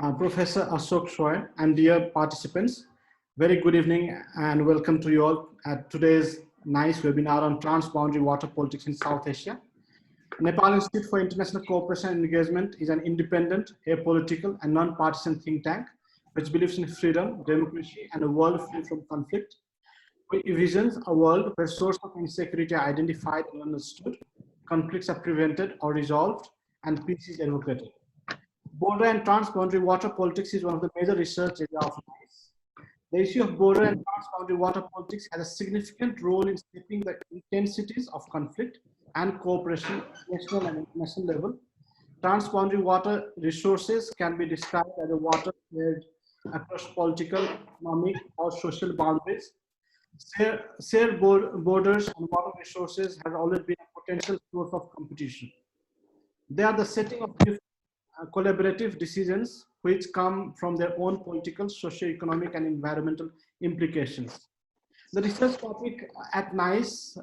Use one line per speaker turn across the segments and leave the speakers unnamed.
Professor Ashok Swain, and dear participants, very good evening and welcome to you all at today's nice webinar on transboundary water politics in South Asia. Nepal Institute for International Cooperation and Engagement is an independent, apolitical, and non-partisan think tank which believes in freedom, democracy, and a world free from conflict. We envision a world where sources of insecurity are identified and understood, conflicts are prevented or resolved, and peace is advocated. Border and transboundary water politics is one of the major research areas of IISS. The issue of border and transboundary water politics has a significant role in shaping the intensities of conflict and cooperation at national and international level. Transboundary water resources can be described as a water shared across political, economic, or social boundaries. Shared borders and water resources have always been a potential source of competition. They are the setting of collaborative decisions which come from their own political, socio-economic, and environmental implications. The research topic at NICE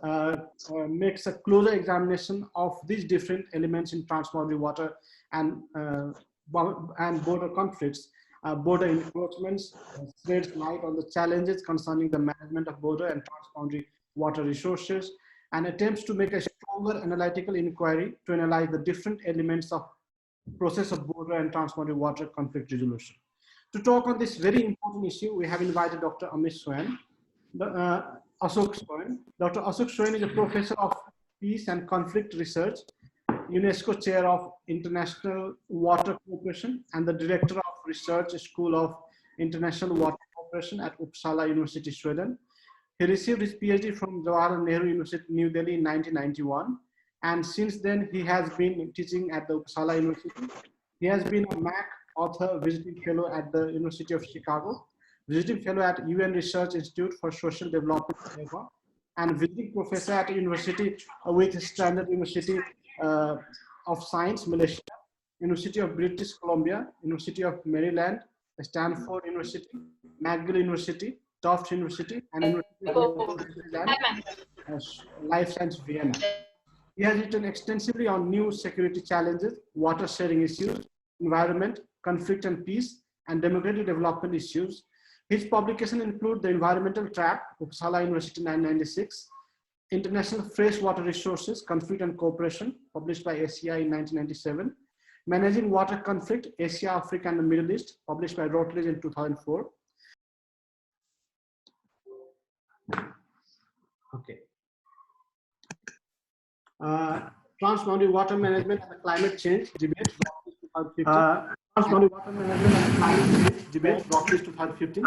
makes a closer examination of these different elements in transboundary water and border conflicts. Border encroachments sheds light on the challenges concerning the management of border and transboundary water resources, and attempts to make a stronger analytical inquiry to analyze the different elements of process of border and transboundary water conflict resolution. To talk on this very important issue, we have invited Dr. Ashok Swain. Dr. Ashok Swain is a professor of peace and conflict research, UNESCO chair of International Water Cooperation, and the director of Research School of International Water Cooperation at Uppsala University, Sweden. He received his PhD from Jawaharlal Nehru University, New Delhi in 1991. And since then, he has been teaching at the Uppsala University. He has been a MAC author, visiting fellow at the University of Chicago, visiting fellow at UN Research Institute for Social Development, Geneva, and visiting professor at University with Stanford University of Science, Malaysia, University of British Columbia, University of Maryland, Stanford University, McGill University, Tufts University, and University of Life Science, Vienna. He has written extensively on new security challenges, water sharing issues, environment, conflict and peace, and democratic development issues. His publications include The Environmental Trap, Uppsala University 1996, International Freshwater Resources, Conflict and Cooperation, published by ACI in 1997, Managing Water Conflict, Asia, Africa, and the Middle East, published by Routledge in 2004. Okay. Transboundary Water Management and the Climate Change Debate, Transboundary Water Management and the Climate Change Debate, Routledge 2015,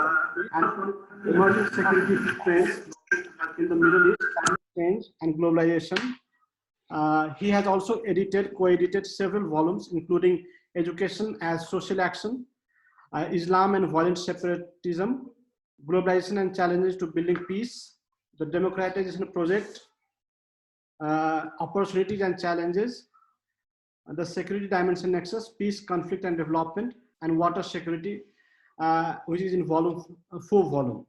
and Emerging Security Threats in the Middle East, Climate Change and Globalization. He has also co-edited several volumes, including Education as Social Action, Islam and Violent Separatism, Globalization and Challenges to Building Peace, the Democratization Project, Opportunities and Challenges, the Security-Development Nexus, Peace, Conflict and Development, and Water Security, which is in four volume.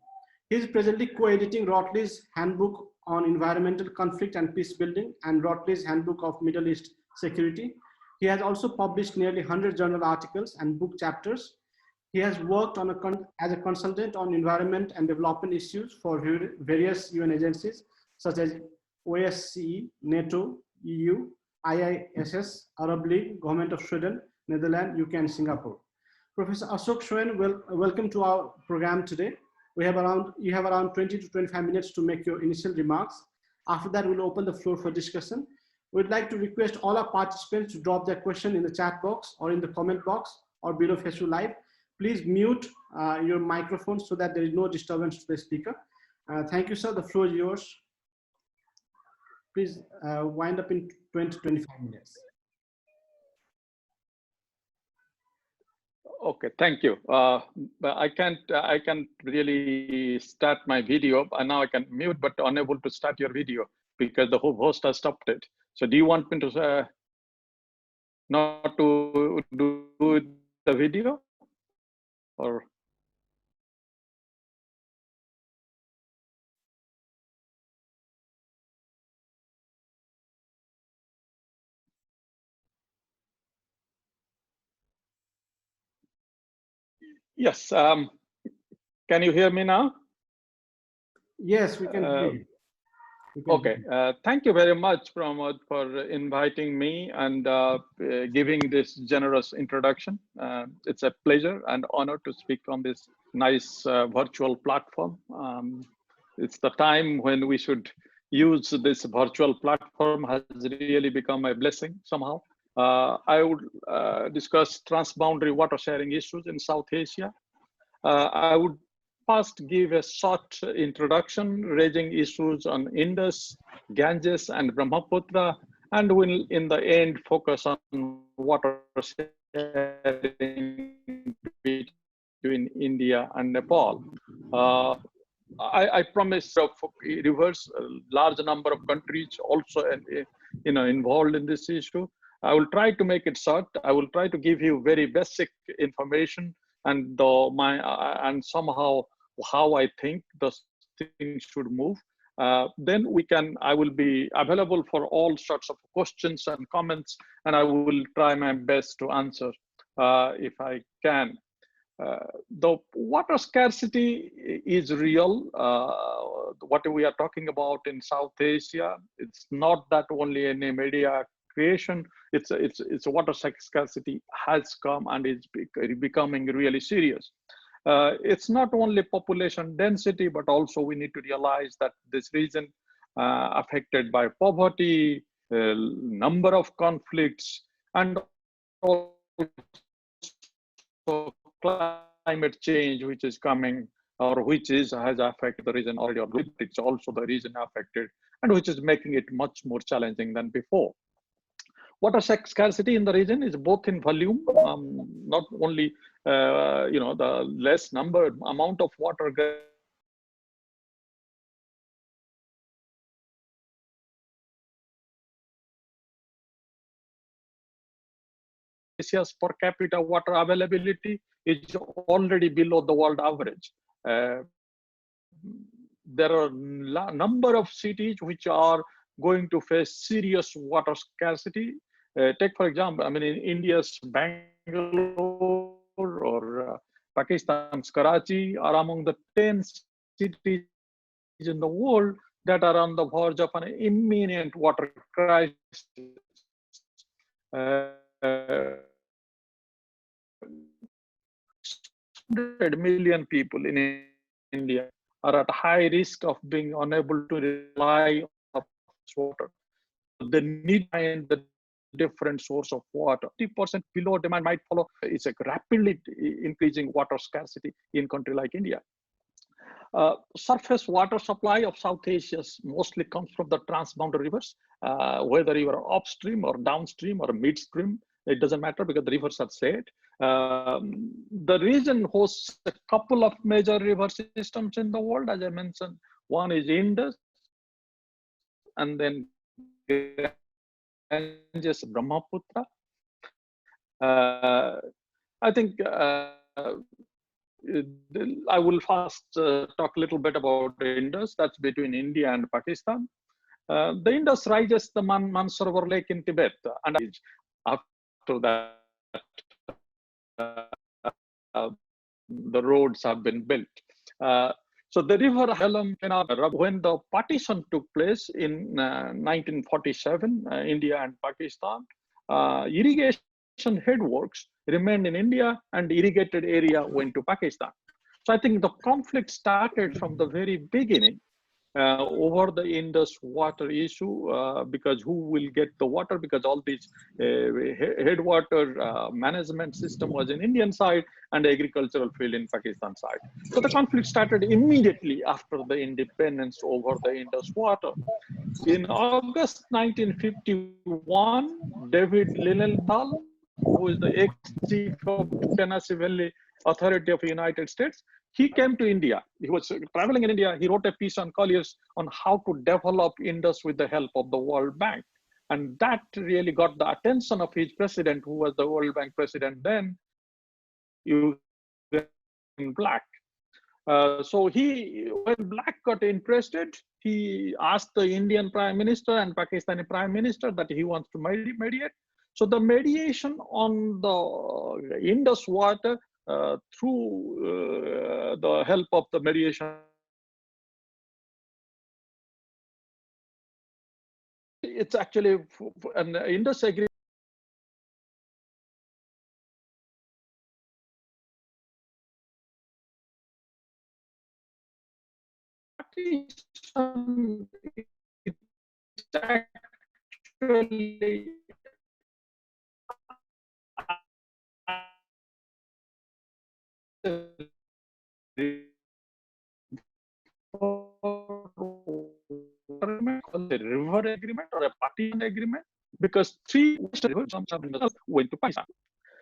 He is presently co-editing Routledge Handbook on Environmental Conflict and Peacebuilding and Routledge Handbook of Middle East Security. He has also published nearly 100 journal articles and book chapters. He has worked as a consultant on environment and development issues for various UN agencies, such as OSCE, NATO, EU, IISS, Arab League, Government of Sweden, Netherlands, UK, and Singapore. Professor Ashok Swain, welcome to our program today. You have around 20 to 25 minutes to make your initial remarks. After that, we'll open the floor for discussion. We'd like to request all our participants to drop their question in the chat box or in the comment box or below Facebook Live. Please mute your microphone so that there is no disturbance to the speaker. Thank you, sir. The floor is yours. Please wind up in 20 to 25 minutes.
Okay, thank you. I can't really start my video, and now I can mute, but unable to start your video because the host has stopped it. So do you want me to not to do the video, or? Yes. Can you hear me now?
Yes, we can hear you.
Okay. Thank you very much, Pramod, for inviting me and giving this generous introduction. It's a pleasure and honor to speak on this nice virtual platform. It's the time when we should use this virtual platform has really become a blessing somehow. I would discuss transboundary water sharing issues in South Asia. I would first give a short introduction, raising issues on Indus, Ganges, and Brahmaputra, and will in the end focus on water sharing between India and Nepal. I promise rivers, a large number of countries also involved in this issue. I will try to make it short. I will try to give you very basic information and and somehow how I think those things should move. Then I will be available for all sorts of questions and comments, and I will try my best to answer if I can. The water scarcity is real. What we are talking about in South Asia, it's not that only in a media creation. It's water scarcity has come and is becoming really serious. It's not only population density, but also we need to realize that this region affected by poverty, number of conflicts, and also climate change, which is coming or has affected the region already, or it's also the region affected, and which is making it much more challenging than before. Water scarcity in the region is both in volume, not only the less amount of water Asia's per capita water availability is already below the world average. There are a number of cities which are going to face serious water scarcity. Take, for example, in India's Bangalore or Pakistan's Karachi are among the 10 cities in the world that are on the verge of an imminent water crisis. 100 million people in India are at high risk of being unable to rely on water. The need to find the different source of water. 50% below demand might follow. It's a rapidly increasing water scarcity in a country like India. Surface water supply of South Asia mostly comes from the transboundary rivers, whether you are upstream or downstream or midstream. It doesn't matter because the rivers are said. The region hosts a couple of major river systems in the world, as I mentioned. One is Indus, and then Ganges, Brahmaputra. I think I will first talk a little bit about the Indus. That's between India and Pakistan. The Indus rises the Mansarovar Lake in Tibet, and after that, the roads have been built. So the river when the partition took place in 1947, India and Pakistan, irrigation headworks remained in India and irrigated area went to Pakistan. So I think the conflict started from the very beginning over the Indus water issue, because who will get the water, because all these headwater management system was in Indian side and the agricultural field in Pakistan side. So the conflict started immediately after the independence over the Indus water. In August 1951, David Lilienthal, who is the ex-chief of Tennessee Valley Authority of the United States, he came to India. He was traveling in India. He wrote a piece on Colliers on how to develop Indus with the help of the World Bank. And that really got the attention of his president, who was the World Bank president then, Black. So when Black got interested, he asked the Indian Prime Minister and Pakistani Prime Minister that he wants to mediate. So the mediation on the Indus water through the help of the mediation. It's actually an Indus agreement. It's actually the river agreement or a partition agreement, because three rivers went to Pakistan.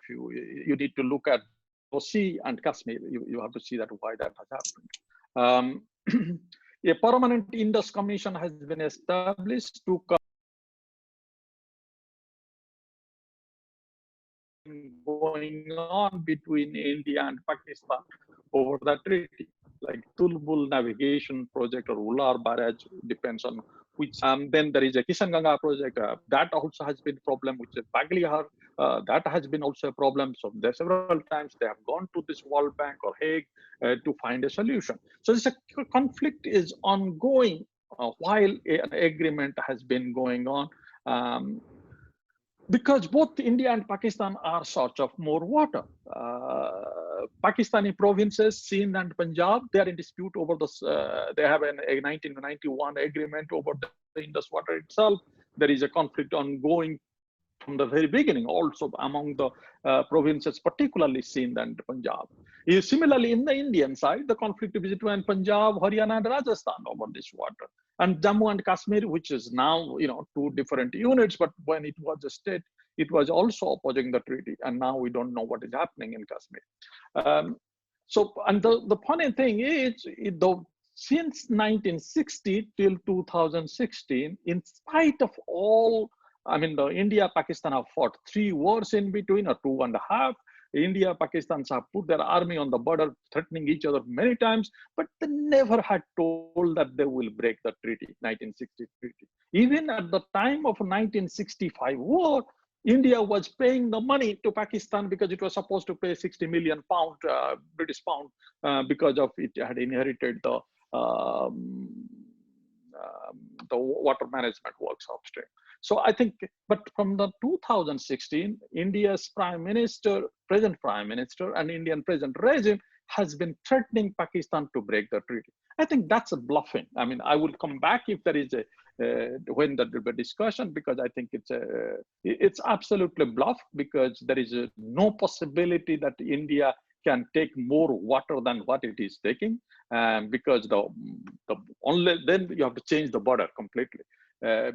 You need to look at OSCE and Kashmir. You have to see that why that has happened. A permanent Indus Commission has been established to going on between India and Pakistan over the treaty, like Tulbul Navigation Project or Ular Barrage, depends on which. Then there is a Kishan Ganga project that also has been a problem, which is Baglihar. That has been also a problem. So there several times they have gone to this World Bank or Hague to find a solution. So this conflict is ongoing while an agreement has been going on. Because both India and Pakistan are short of more water. Pakistani provinces, Sindh and Punjab, they are in dispute over this. They have a 1991 agreement over the Indus water itself. There is a conflict ongoing from the very beginning, also among the provinces, particularly Sindh and Punjab. Similarly, in the Indian side, the conflict is between Punjab, Haryana, and Rajasthan over this water. And Jammu and Kashmir, which is now, two different units, but when it was a state, it was also opposing the treaty. And now we don't know what is happening in Kashmir. And the funny thing is, since 1960 till 2016, in spite of all, the India-Pakistan have fought 3 wars in between, or 2.5. India, Pakistan have put their army on the border, threatening each other many times, but they never had told that they will break the treaty, 1960 treaty. Even at the time of 1965 war, India was paying the money to Pakistan because it was supposed to pay 60 million pound, British pound, because of it had inherited the water management works upstream. So I think, but from the 2016, India's present prime minister and Indian present regime has been threatening Pakistan to break the treaty. I think that's a bluffing. I will come back if there is when there will be discussion, because I think it's absolutely bluff, because there is no possibility that India can take more water than what it is taking, because then you have to change the border completely.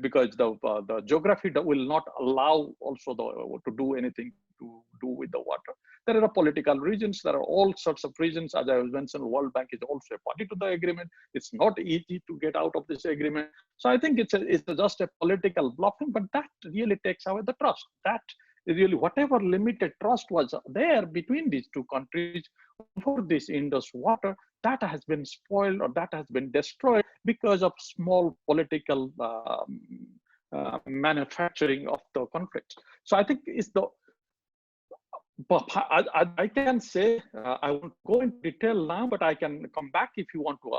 Because the geography will not allow also to do anything to do with the water. There are political reasons. There are all sorts of reasons. As I mentioned, World Bank is also a party to the agreement. It's not easy to get out of this agreement. So I think it's just a political bluffing, but that really takes away the trust. That really, whatever limited trust was there between these two countries for this Indus water, that has been spoiled, or that has been destroyed because of small political manufacturing of the conflict. So I think I can say, I won't go into detail now, but I can come back if you want to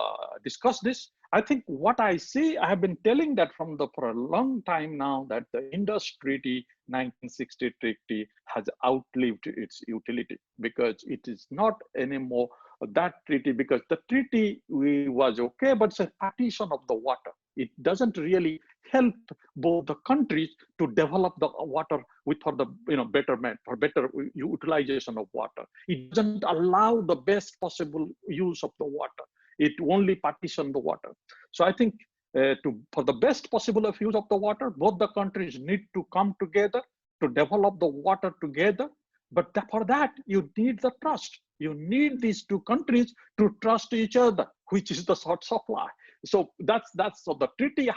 discuss this. I think what I see, I have been telling that for a long time now, that the Indus Treaty, 1960 treaty, has outlived its utility, because it is not anymore that treaty, because the treaty was okay, but it's a partition of the water. It doesn't really help both the countries to develop the water for the betterment, for better utilization of water. It doesn't allow the best possible use of the water. It only partitions the water. So I think for the best possible use of the water, both the countries need to come together to develop the water together. But for that, you need the trust. You need these two countries to trust each other, which is the short supply. So so the treaty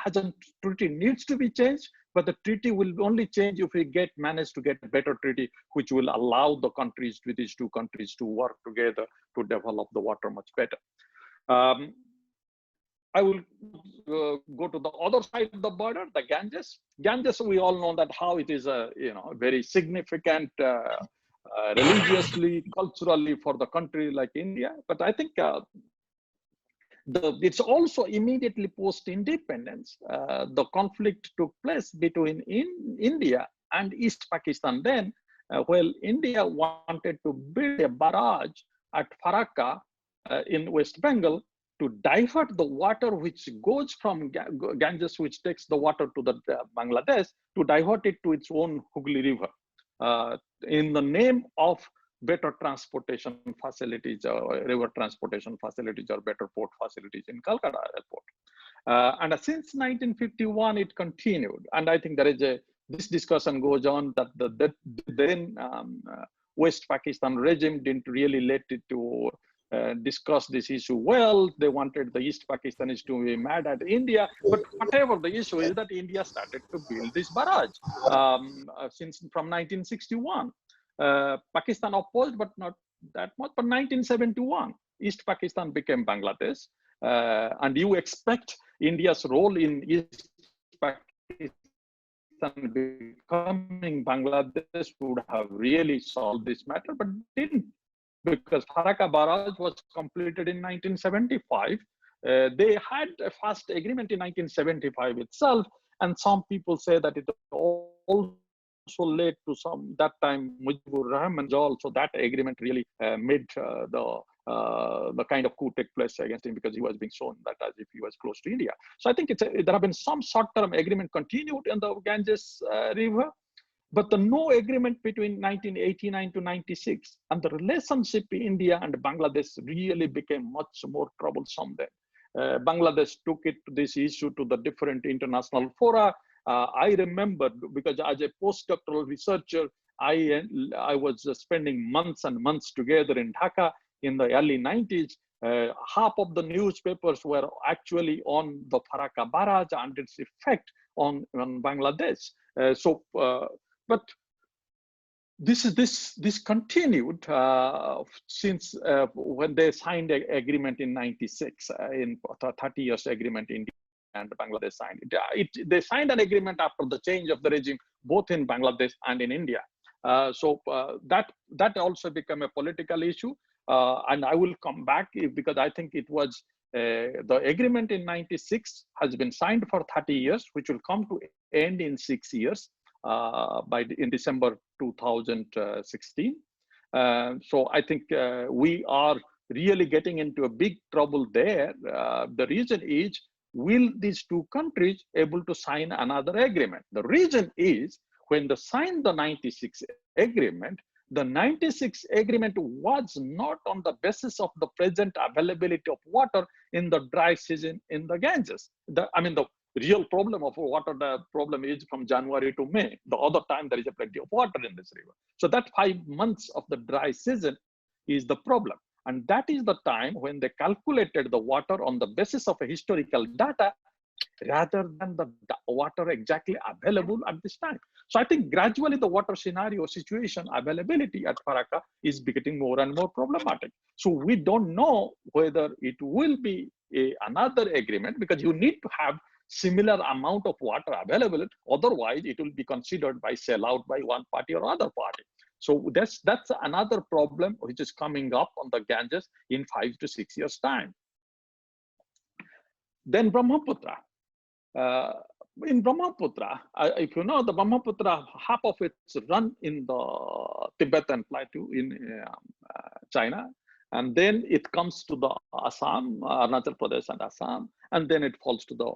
needs to be changed, but the treaty will only change if we manage to get a better treaty, which will allow these two countries to work together to develop the water much better. I will go to the other side of the border, the Ganges. Ganges, we all know that how it is a very significant religiously, culturally for the country like India. But I think it's also immediately post-independence. The conflict took place between India and East Pakistan then, while India wanted to build a barrage at Farakka in West Bengal to divert the water which goes from Ganges, which takes the water to the Bangladesh, to divert it to its own Hooghly River in the name of better transportation facilities, river transportation facilities, or better port facilities in Calcutta airport. And since 1951, it continued. And I think there is this discussion goes on that the then West Pakistan regime didn't really let it to discuss this issue well. They wanted the East Pakistanis to be mad at India, but whatever the issue is, that India started to build this barrage since from 1961. Pakistan opposed, but not that much. But 1971, East Pakistan became Bangladesh, and you expect India's role in East Pakistan becoming Bangladesh would have really solved this matter, but didn't, because Farakka barrage was completed in 1975. They had a fast agreement in 1975 itself, and some people say that it also led to some, that time Mujibur Rahman also, that agreement really made the kind of coup take place against him, because he was being shown that as if he was close to India. So I think there have been some short-term agreement continued in the Ganges River, but the no agreement between 1989 to 96, and the relationship in India and Bangladesh really became much more troublesome then. Bangladesh took this issue to the different international fora. I remember, because as a postdoctoral researcher, I was spending months and months together in Dhaka in the early 90s. Half of the newspapers were actually on the Farakka barrage and its effect on Bangladesh. But this continued since when they signed an agreement in 96, in 30 years agreement India and Bangladesh signed it. They signed an agreement after the change of the regime, both in Bangladesh and in India. That also became a political issue. And I will come back, because I think it was the agreement in 96 has been signed for 30 years, which will come to end in 6 years. In December 2016. So I think we are really getting into a big trouble there. The reason is, will these two countries able to sign another agreement? The reason is, when they signed the 96 agreement, the 96 agreement was not on the basis of the present availability of water in the dry season in the Ganges. The real problem of water, the problem is from January to May. The other time there is a plenty of water in this river. So that 5 months of the dry season is the problem. And that is the time when they calculated the water on the basis of a historical data, rather than the water exactly available at this time. So I think gradually the water scenario situation availability at Farakka is becoming more and more problematic. So we don't know whether it will be another agreement, because you need to have similar amount of water available. Otherwise, it will be considered by sellout by one party or other party. So that's another problem which is coming up on the Ganges in 5 to 6 years' time. Then Brahmaputra. In Brahmaputra, if you know, the Brahmaputra, half of it's run in the Tibetan plateau in China, and then it comes to the Assam, Arunachal Pradesh and Assam, and then it falls to the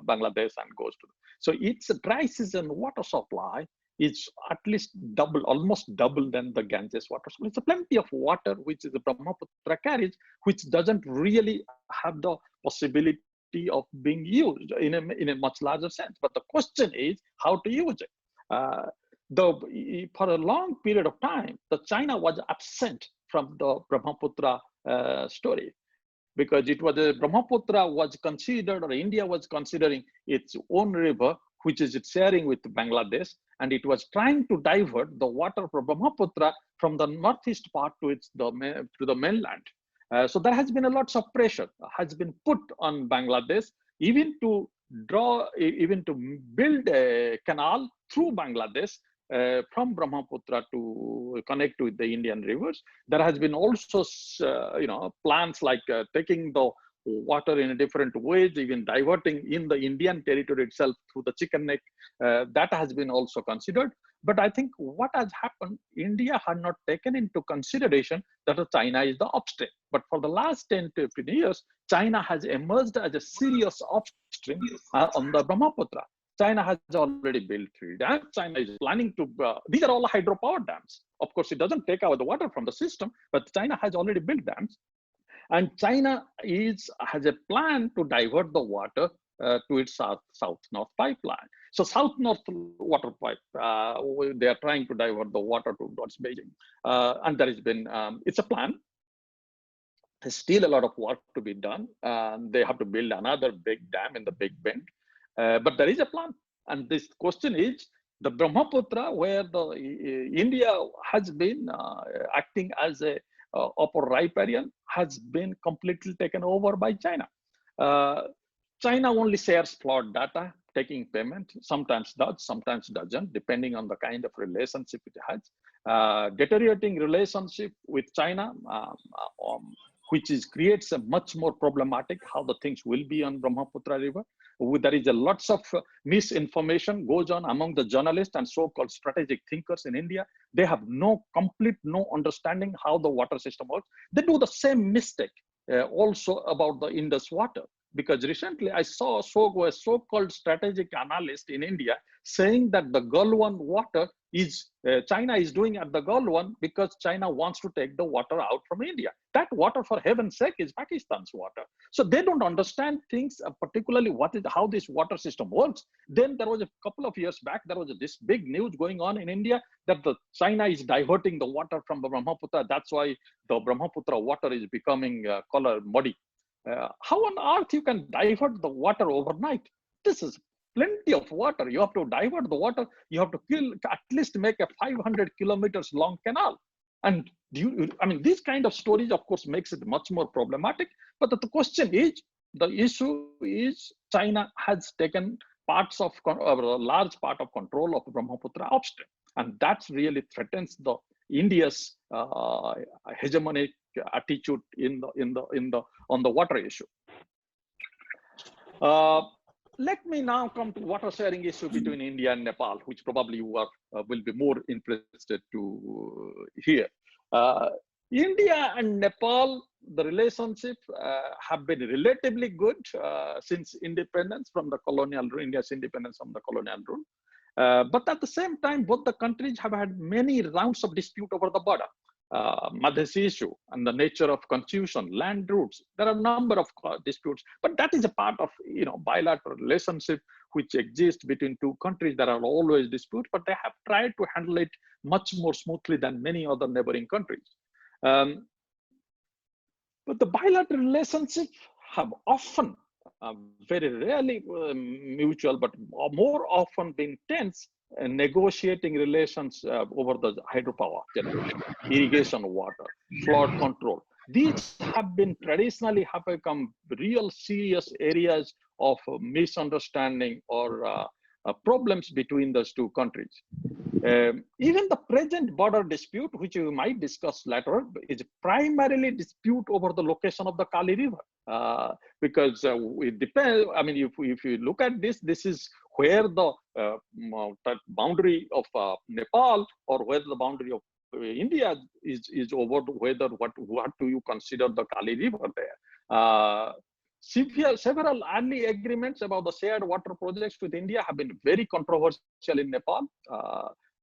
Bangladesh and goes to. So its dry season water supply is at least double, almost double than the Ganges water supply. It's a plenty of water which is the Brahmaputra carries, which doesn't really have the possibility of being used in a much larger sense. But the question is how to use it. For a long period of time, China was absent from the Brahmaputra story, because it was Brahmaputra was considered, or India was considering its own river, which is its sharing with Bangladesh, and it was trying to divert the water from Brahmaputra from the northeast part to the mainland. So there has been a lot of pressure has been put on Bangladesh, even to build a canal through Bangladesh from Brahmaputra to connect with the Indian rivers. There has been also, plans like taking the water in different ways, even diverting in the Indian territory itself through the Chicken Neck. That has been also considered. But I think what has happened, India had not taken into consideration that China is the upstream. But for the last 10 to 15 years, China has emerged as a serious upstream on the Brahmaputra. China has already built 3 dams. China is planning to, these are all hydropower dams. Of course, it doesn't take out the water from the system, but China has already built dams. And China has a plan to divert the water to its south-north pipeline. So south-north water pipe, they are trying to divert the water towards Beijing. And there has been, it's a plan. There's still a lot of work to be done. They have to build another big dam in the Big Bend. But there is a plan. And this question is, the Brahmaputra, where India has been acting as a upper riparian, has been completely taken over by China. China only shares flood data, taking payment, sometimes does, sometimes doesn't, depending on the kind of relationship it has. Deteriorating relationship with China, which creates a much more problematic how the things will be on Brahmaputra River. There is a lots of misinformation goes on among the journalists and so-called strategic thinkers in India. They have no understanding how the water system works. They do the same mistake also about the Indus water. Because recently I saw a so-called strategic analyst in India saying that the Galwan water is, China is doing at the Galwan because China wants to take the water out from India. That water, for heaven's sake, is Pakistan's water. So they don't understand things, particularly how this water system works. Then there was a couple of years back, there was this big news going on in India that China is diverting the water from the Brahmaputra. That's why the Brahmaputra water is becoming color muddy. How on earth you can divert the water overnight? This is plenty of water. You have to divert the water. You have to at least make a 500 kilometers long canal. And these kind of stories, of course, makes it much more problematic. But the question is, the issue is China has taken a large part of control of Brahmaputra upstream. And that really threatens India's hegemonic attitude on the water issue. Let me now come to water sharing issue between India and Nepal, which probably you will be more interested to hear. India and Nepal, the relationship have been relatively good since independence from the colonial rule, India's independence from the colonial rule. But at the same time, both the countries have had many rounds of dispute over the border. Madhesi issue and the nature of confusion, land routes. There are a number of disputes, but that is a part of bilateral relationship which exists between two countries. There are always disputes, but they have tried to handle it much more smoothly than many other neighboring countries. But the bilateral relationships have often, very rarely mutual, but more often been tense. Negotiating relations over the hydropower generation, irrigation water, flood control. These have traditionally become real serious areas of misunderstanding or problems between those two countries. Even the present border dispute, which we might discuss later, is primarily dispute over the location of the Kali River. Because it depends, if you look at this is where the boundary of Nepal or where the boundary of India is over, what do you consider the Kali River there? Several early agreements about the shared water projects with India have been very controversial in Nepal.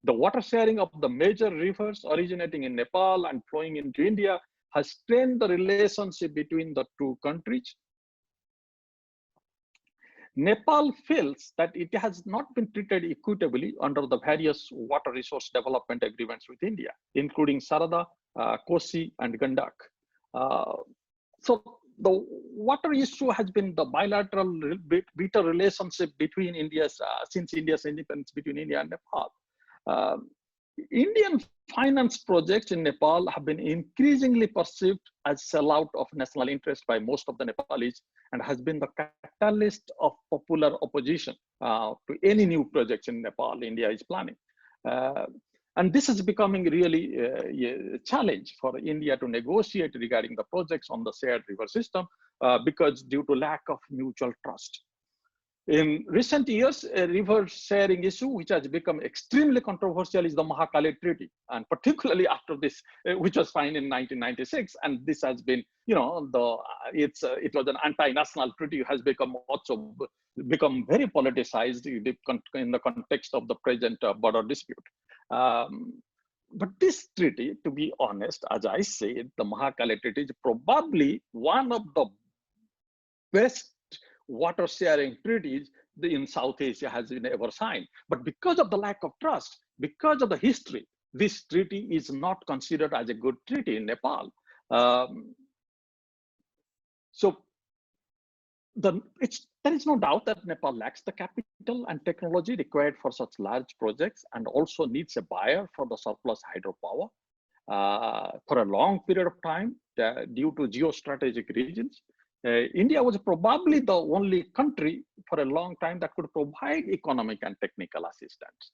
The water sharing of the major rivers originating in Nepal and flowing into India has strained the relationship between the two countries. Nepal feels that it has not been treated equitably under the various water resource development agreements with India, including Sarada, Kosi, and Gandak. So the water issue has been the bilateral bitter relationship between since India's independence between India and Nepal. Indian finance projects in Nepal have been increasingly perceived as sellout of national interest by most of the Nepalis and has been the catalyst of popular opposition to any new projects in Nepal India is planning. And this is becoming really a challenge for India to negotiate regarding the projects on the shared river system because due to lack of mutual trust. In recent years, a river sharing issue which has become extremely controversial is the Mahakala Treaty, and particularly after this, which was signed in 1996, and this has been, you know, it was an anti-national treaty, has become very politicized in the context of the present border dispute. But this treaty, to be honest, as I said, the Mahakala Treaty is probably one of the best water sharing treaties in South Asia has been ever signed. But because of the lack of trust, because of the history, this treaty is not considered as a good treaty in Nepal. So there is no doubt that Nepal lacks the capital and technology required for such large projects, and also needs a buyer for the surplus hydropower for a long period of time due to geostrategic reasons. India was probably the only country for a long time that could provide economic and technical assistance.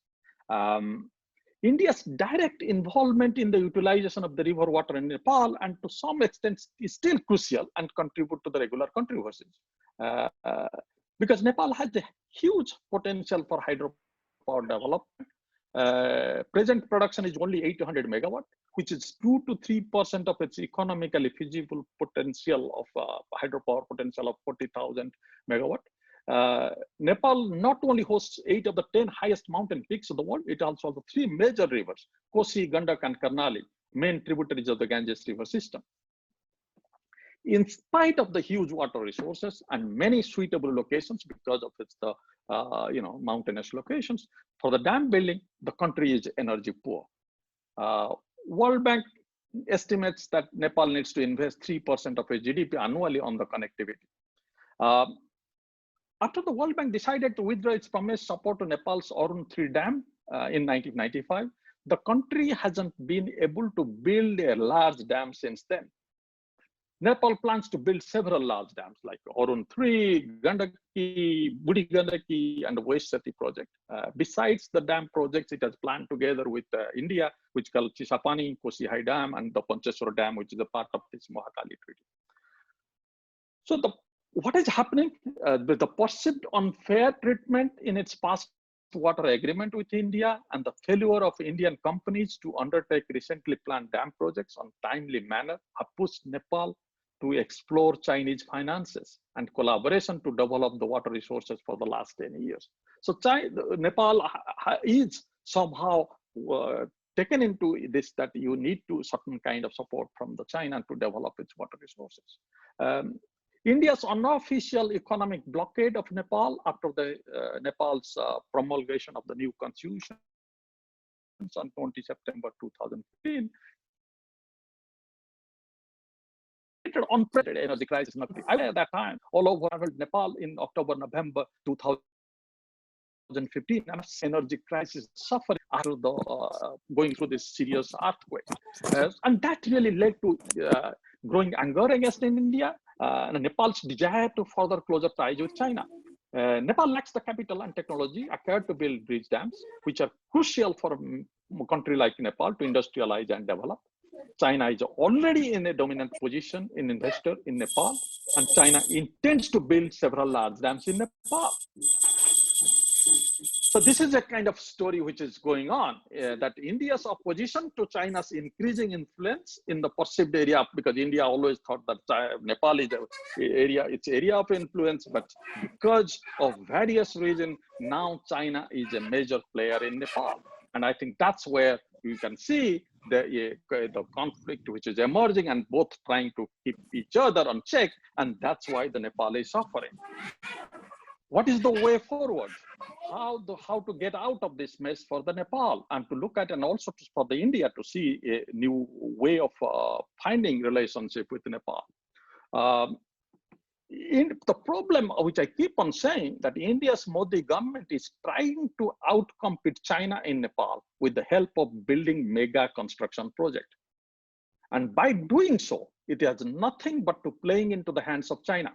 India's direct involvement in the utilization of the river water in Nepal, and to some extent, is still crucial and contribute to the regular controversies. Because Nepal has a huge potential for hydropower development. Present production is only 800 megawatt, which is 2 to 3% of its economically feasible potential of hydropower potential of 40,000 megawatt. Nepal not only hosts 8 of the 10 highest mountain peaks of the world, it also has 3 major rivers, Kosi, Gandak, and Karnali, main tributaries of the Ganges river system. In spite of the huge water resources and many suitable locations because of its mountainous locations, for the dam building, the country is energy poor. World Bank estimates that Nepal needs to invest 3% of its GDP annually on the connectivity. After the World Bank decided to withdraw its promised support to Nepal's Arun 3 dam in 1995, the country hasn't been able to build a large dam since then. Nepal plans to build several large dams like Arun 3, Gandaki, Budi Gandaki, and the West Seti project. Besides the dam projects, it has planned together with India, which called Chisapani, Kosi High Dam, and the Pancheshwar Dam, which is a part of this Mahakala Treaty. So what is happening with the perceived unfair treatment in its past water agreement with India and the failure of Indian companies to undertake recently planned dam projects on timely manner have pushed Nepal to explore Chinese finances and collaboration to develop the water resources for the last 10 years. So Nepal is somehow taken into this, that you need to certain kind of support from the China to develop its water resources. India's unofficial economic blockade of Nepal after the Nepal's promulgation of the new constitution on 20 September 2015 unprecedented energy crisis. At that time, all over Nepal in October, November 2015, energy crisis suffering after the going through this serious earthquake, and that really led to growing anger against India and Nepal's desire to further closer ties with China. Nepal lacks the capital and technology acquired to build bridge dams, which are crucial for a country like Nepal to industrialize and develop. China is already in a dominant position in investor in Nepal, and China intends to build several large dams in Nepal. So this is a kind of story which is going on, that India's opposition to China's increasing influence in the perceived area, because India always thought that Nepal is its area of influence, but because of various reasons, now China is a major player in Nepal. And I think that's where you can see the conflict which is emerging, and both trying to keep each other on check, and that's why the Nepal is suffering. What is the way forward? How to get out of this mess for the Nepal, and to look at, and also for the India to see a new way of finding relationship with Nepal. The problem which I keep on saying, that India's Modi government is trying to outcompete China in Nepal with the help of building mega construction project. And by doing so, it has nothing but to playing into the hands of China.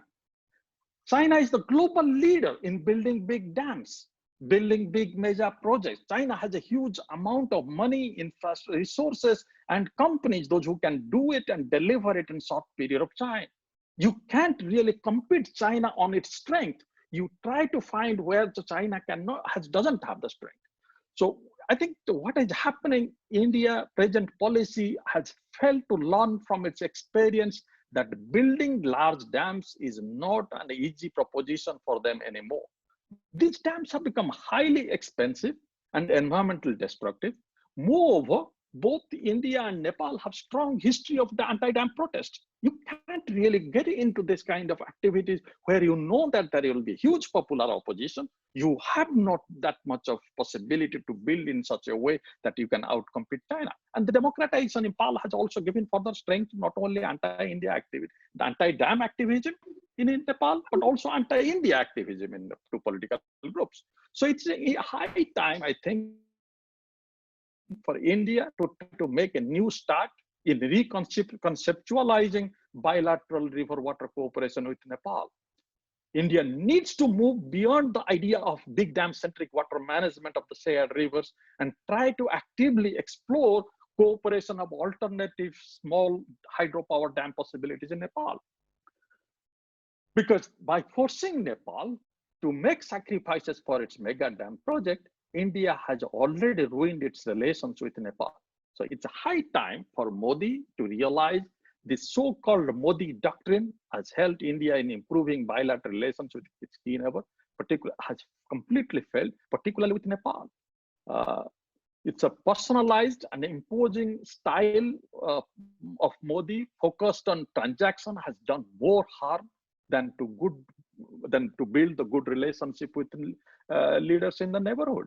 China is the global leader in building big dams. building big mega projects. China has a huge amount of money, infrastructure, resources, and companies, those who can do it and deliver it in short period of time. You can't really compete China on its strength. You try to find where China doesn't have the strength. So I think what is happening, India present policy has failed to learn from its experience that building large dams is not an easy proposition for them anymore. These dams have become highly expensive and environmentally destructive. Moreover, both India and Nepal have strong history of the anti-dam protest. You can't really get into this kind of activities where you know that there will be huge popular opposition. You have not that much of possibility to build in such a way that you can outcompete China. And the democratization in Nepal has also given further strength to not only anti-India activity, the anti-dam activism in Nepal, but also anti-India activism in the two political groups. So it's a high time, I think, for India to make a new start in reconceptualizing bilateral river water cooperation with Nepal. India needs to move beyond the idea of big dam-centric water management of the shared rivers and try to actively explore cooperation of alternative small hydropower dam possibilities in Nepal. Because by forcing Nepal to make sacrifices for its mega dam project, India has already ruined its relations with Nepal. So it's a high time for Modi to realize this so-called Modi doctrine has helped India in improving bilateral relations with its key neighbor, has completely failed, particularly with Nepal. It's a personalized and imposing style of Modi focused on transaction has done more harm than to build the good relationship with leaders in the neighborhood.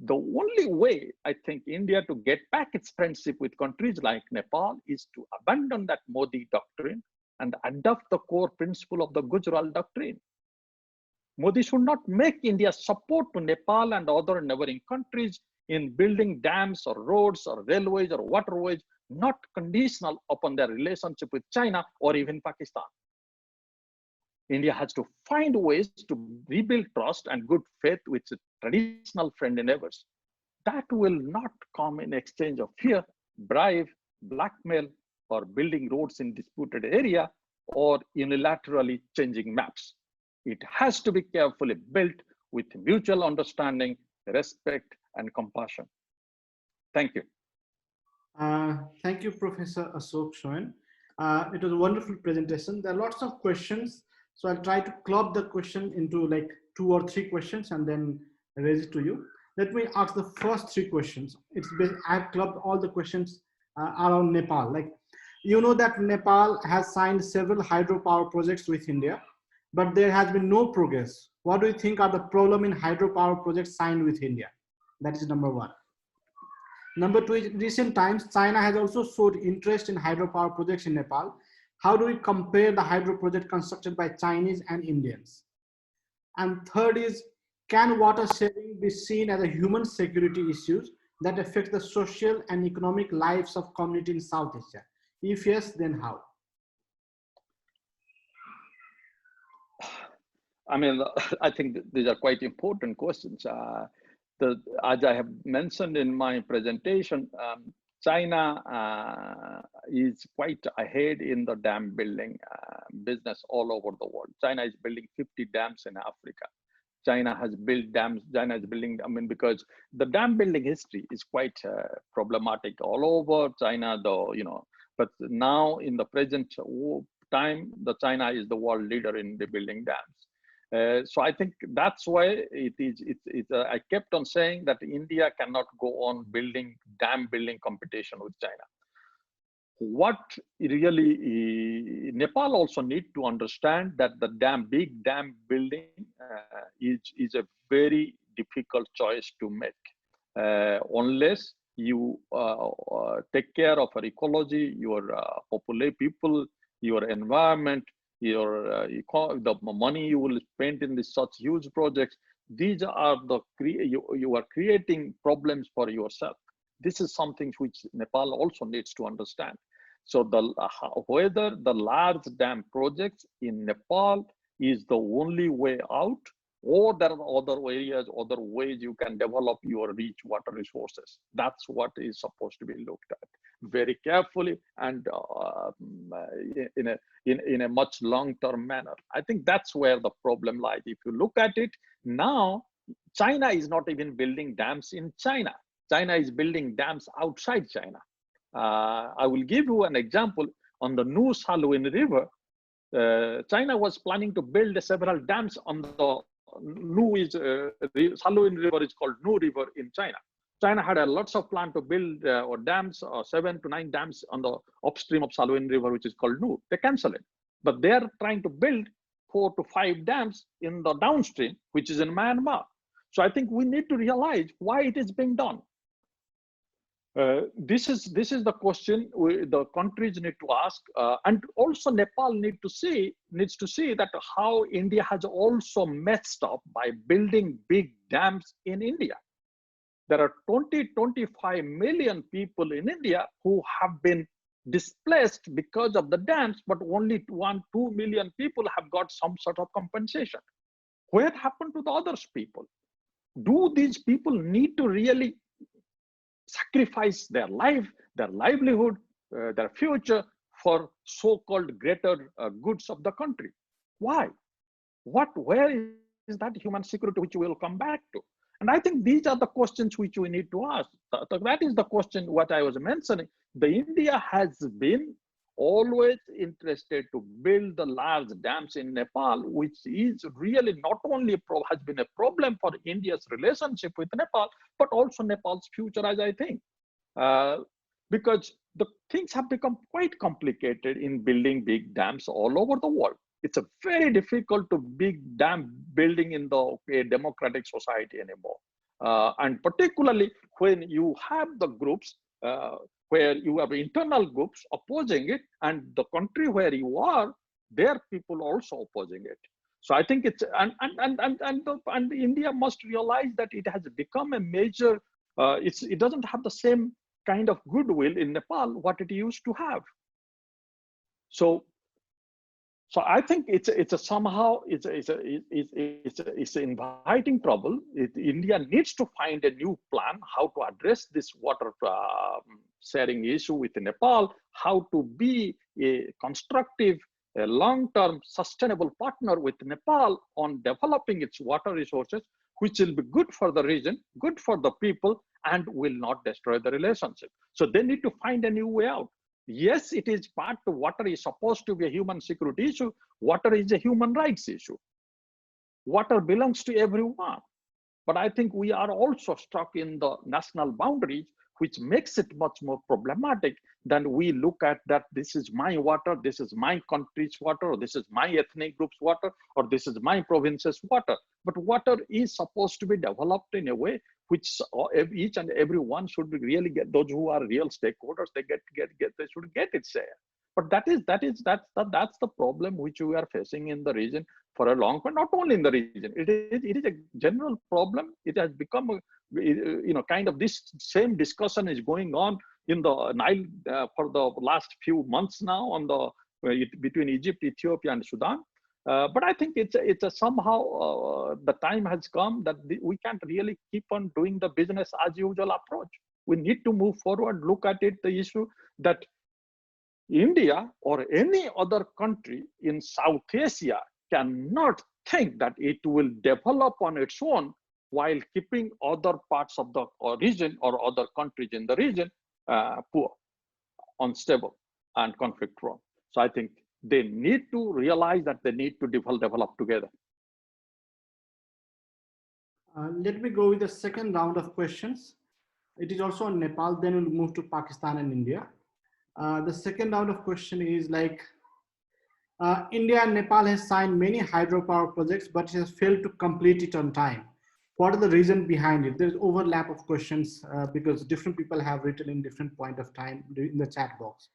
The only way I think India to get back its friendship with countries like Nepal is to abandon that Modi doctrine and adopt the core principle of the Gujral doctrine. Modi should not make India's support to Nepal and other neighboring countries in building dams or roads or railways or waterways not conditional upon their relationship with China or even Pakistan. India has to find ways to rebuild trust and good faith with its traditional friendly neighbors. That will not come in exchange of fear, bribe, blackmail, or building roads in disputed area, or unilaterally changing maps. It has to be carefully built with mutual understanding, respect, and compassion. Thank you.
Thank you, Professor Ashok Swain. It was a wonderful presentation. There are lots of questions. So I'll try to club the question into like 2 or 3 questions and then raise it to you. Let me ask the first 3 questions. I've clubbed all the questions around Nepal. Like, you know that Nepal has signed several hydropower projects with India, but there has been no progress. What do you think are the problem in hydropower projects signed with India? That is number 1. Number 2, in recent times, China has also showed interest in hydropower projects in Nepal. How do we compare the hydro project constructed by Chinese and Indians? And third is, can water sharing be seen as a human security issues that affect the social and economic lives of community in South Asia? If yes, then how?
I mean, I think these are quite important questions. As I have mentioned in my presentation, China is quite ahead in the dam building business all over the world. China is building 50 dams in Africa. China has built dams. China is building, I mean, because the dam building history is quite problematic all over China, though, you know, but now in the present time, the China is the world leader in the building dams. So I think that's why I kept on saying that India cannot go on building dam building competition with China. What really Nepal also need to understand that the big dam building is a very difficult choice to make unless you take care of your ecology, your people, your environment, the money you will spend in such huge projects. These are you are creating problems for yourself. This is something which Nepal also needs to understand. So whether the large dam projects in Nepal is the only way out, or there are other areas, other ways you can develop your rich water resources. That's what is supposed to be looked at very carefully and in a much long-term manner. I think that's where the problem lies. If you look at it now, China is not even building dams in China. China is building dams outside China. I will give you an example. On the Nu Salween River, China was planning to build several dams on the Salween River is called Nu River in China. China had lots of plan to build or dams, 7 to 9 dams on the upstream of Salween River, which is called Nu. They canceled it, but they are trying to build 4 to 5 dams in the downstream, which is in Myanmar. So I think we need to realize why it is being done. This is the question the countries need to ask, and also Nepal needs to see that how India has also messed up by building big dams in India. There are 20-25 million people in India who have been displaced because of the dams, but only 1-2 million people have got some sort of compensation. What happened to the other people? Do these people need to really sacrifice their life, their livelihood, their future for so-called greater goods of the country? Why? Where is that human security which we will come back to? And I think these are the questions which we need to ask. That is the question what I was mentioning. The India has been always interested to build the large dams in Nepal, which is really not only has been a problem for India's relationship with Nepal, but also Nepal's future, as I think. Because the things have become quite complicated in building big dams all over the world. It's a very difficult to big dam building in a democratic society anymore. And particularly when you have the groups where you have internal groups opposing it, and the country where you are, their people also opposing it. So I think it's and India must realize that it has become a major. It doesn't have the same kind of goodwill in Nepal what it used to have. So I think it's an inviting trouble. India needs to find a new plan how to address this water sharing issue with Nepal, how to be a constructive, a long-term sustainable partner with Nepal on developing its water resources, which will be good for the region, good for the people, and will not destroy the relationship. So they need to find a new way out. Yes, it is part of water is supposed to be a human security issue. Water is a human rights issue. Water belongs to everyone. But I think we are also stuck in the national boundaries, which makes it much more problematic than we look at that this is my water, this is my country's water, or this is my ethnic group's water, or this is my province's water. But water is supposed to be developed in a way which each and every one should really get. Those who are real stakeholders, they should get its share. But that's the problem which we are facing in the region for a long time. Not only in the region, it is a general problem. It has become kind of this same discussion is going on in the Nile for the last few months now on between Egypt, Ethiopia, and Sudan. But I think it's a somehow the time has come that we can't really keep on doing the business as usual approach. We need to move forward, look at it, the issue that India or any other country in South Asia cannot think that it will develop on its own while keeping other parts of the region or other countries in the region poor, unstable, and conflict prone. So I think they need to realize that they need to develop together.
Let me go with the second round of questions. It is also on Nepal, then we'll move to Pakistan and India. The second round of question is like, India and Nepal has signed many hydropower projects, but it has failed to complete it on time. What are the reasons behind it? There's overlap of questions because different people have written in different point of time in the chat box.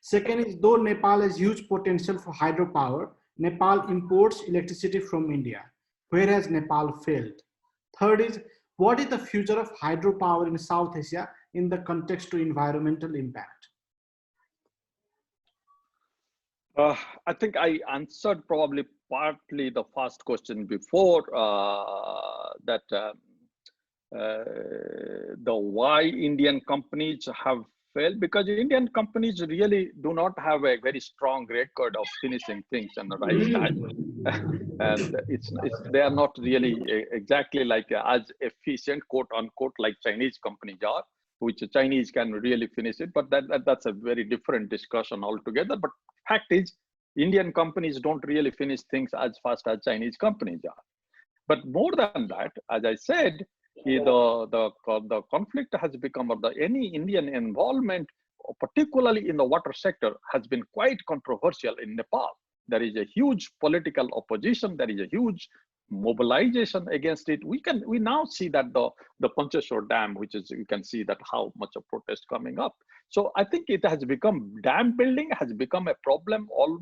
Second is, though Nepal has huge potential for hydropower, Nepal imports electricity from India. Where has Nepal failed? Third is, what is the future of hydropower in South Asia in the context to environmental impact?
I think I answered probably partly the first question before that the why Indian companies have failed, because Indian companies really do not have a very strong record of finishing things on the right time. And they are not really exactly like as efficient, quote unquote, like Chinese companies are, which Chinese can really finish it. But that's a very different discussion altogether. But fact is, Indian companies don't really finish things as fast as Chinese companies are. But more than that, as I said, the conflict has become, or any Indian involvement, particularly in the water sector, has been quite controversial in Nepal. There is a huge political opposition. There is a huge mobilization against it. We now see that the Pancheshwar Dam, which is, you can see that how much of protest coming up. So I think it has become, dam building has become a problem all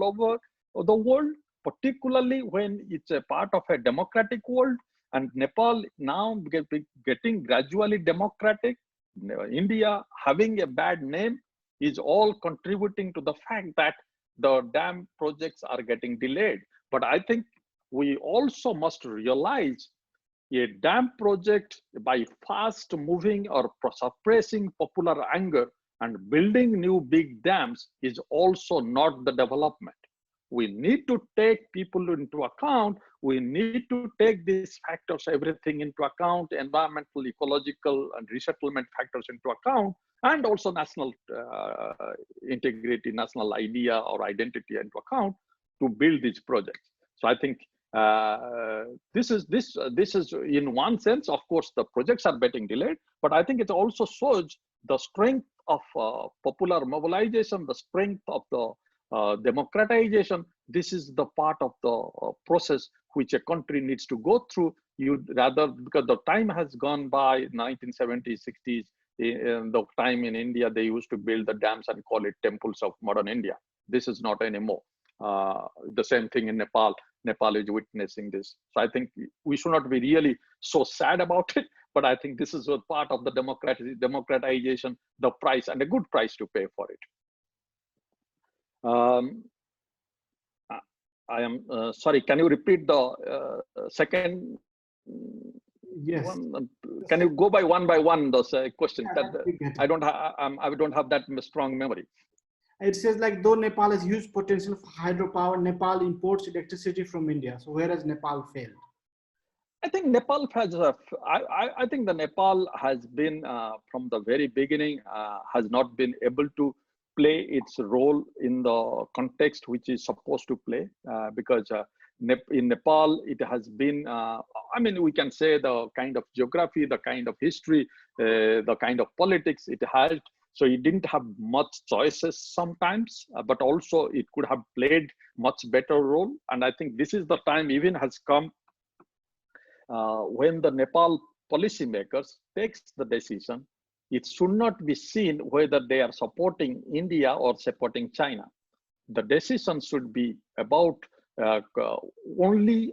over the world, particularly when it's a part of a democratic world. And Nepal now getting gradually democratic. India having a bad name is all contributing to the fact that the dam projects are getting delayed. But I think we also must realize a dam project, by fast moving or suppressing popular anger and building new big dams, is also not the development. We need to take people into account. We need to take these factors, everything into account, environmental, ecological, and resettlement factors into account, and also national integrity, national idea or identity into account to build these projects. So I think this is in one sense, of course, the projects are getting delayed, but I think it also shows the strength of popular mobilization, the strength of the democratization. This is the part of the process which a country needs to go through. Because the time has gone by, 1970s, 60s, the time in India, they used to build the dams and call it temples of modern India. This is not anymore. The same thing in Nepal. Nepal is witnessing this. So I think we should not be really so sad about it, but I think this is a part of the democratization, the price, and a good price to pay for it. I am sorry, can you repeat the second?
Yes.
One? Can you go by one those questions? Yeah, I don't have that strong memory.
It says like, though Nepal has huge potential for hydropower, Nepal imports electricity from India. So where has Nepal failed?
I think Nepal has. I think the Nepal has been from the very beginning has not been able to play its role in the context which is supposed to play, because in Nepal it has been, I mean, we can say the kind of geography, the kind of history, the kind of politics it had. So it didn't have much choices sometimes, but also it could have played much better role. And I think this is the time even has come when the Nepal policymakers takes the decision. It should not be seen whether they are supporting India or supporting China. The decision should be about only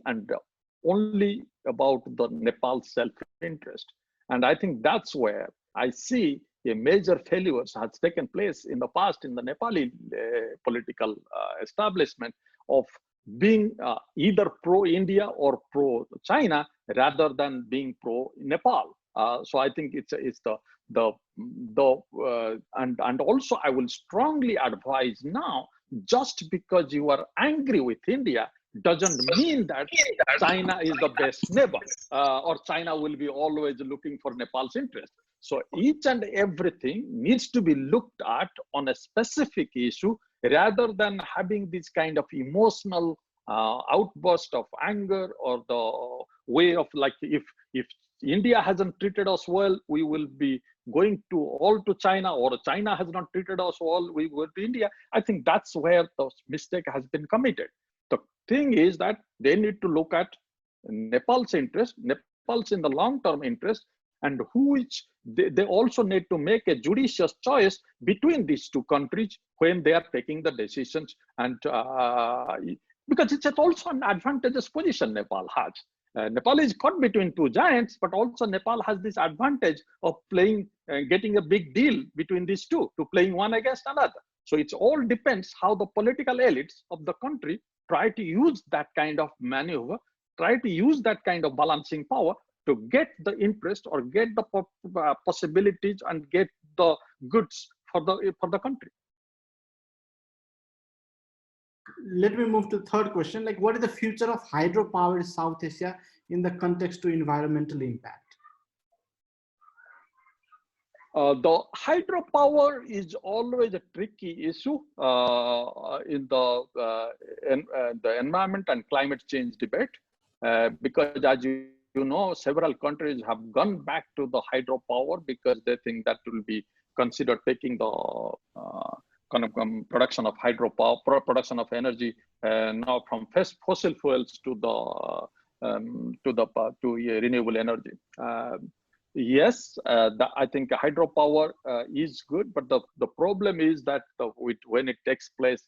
about the Nepal's self-interest. And I think that's where I see a major failures has taken place in the past in the Nepali political establishment of being either pro-India or pro-China rather than being pro-Nepal. So I think it's and also I will strongly advise now, just because you are angry with India doesn't mean that China is the best neighbor or China will be always looking for Nepal's interest. So each and everything needs to be looked at on a specific issue rather than having this kind of emotional outburst of anger, or the way of like, if India hasn't treated us well, we will be going to China, or China has not treated us well, we will to India. I think that's where the mistake has been committed. The thing is that they need to look at Nepal's interest, Nepal's in the long-term interest, and they also need to make a judicious choice between these two countries when they are taking the decisions. And because it's also an advantageous position Nepal has. Nepal is caught between two giants, but also Nepal has this advantage of playing, getting a big deal between these two, to playing one against another. So it all depends how the political elites of the country try to use that kind of maneuver, try to use that kind of balancing power to get the interest or get the possibilities and get the goods for the country.
Let me move to the third question. Like, what is the future of hydropower in South Asia in the context to environmental impact?
The hydropower is always a tricky issue in the environment and climate change debate, because as you know, several countries have gone back to the hydropower because they think that will be considered taking the kind of production of hydropower, production of energy now from fossil fuels to renewable energy. Yes, I think hydropower is good, but the problem is that when it takes place,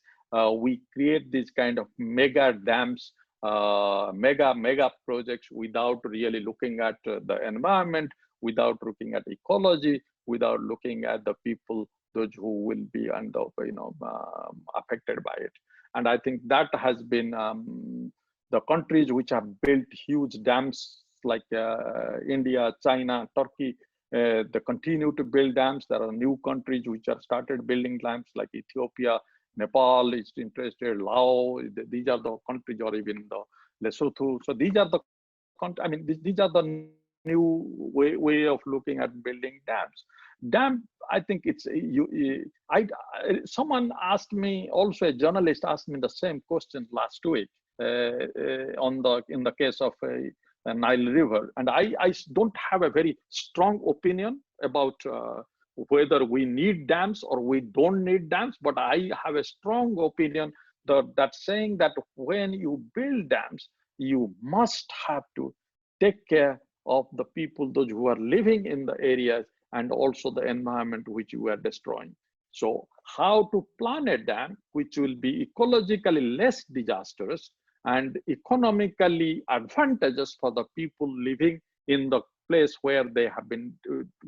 we create these kind of mega dams, mega projects without really looking at the environment, without looking at ecology, without looking at the people, those who will be affected by it. And I think that has been the countries which have built huge dams like India, China, Turkey, they continue to build dams. There are new countries which have started building dams like Ethiopia, Nepal is interested, Laos. These are the countries, or even the Lesotho. So these are the, I mean, these are the new way of looking at building dams. Dam, I think it's someone asked me, also a journalist asked me the same question last week in the case of Nile River, and I don't have a very strong opinion about whether we need dams or we don't need dams, but I have a strong opinion that saying that when you build dams, you must have to take care of the people, those who are living in the areas, and also the environment which you are destroying. So how to plan a dam which will be ecologically less disastrous and economically advantageous for the people living in the place where they have been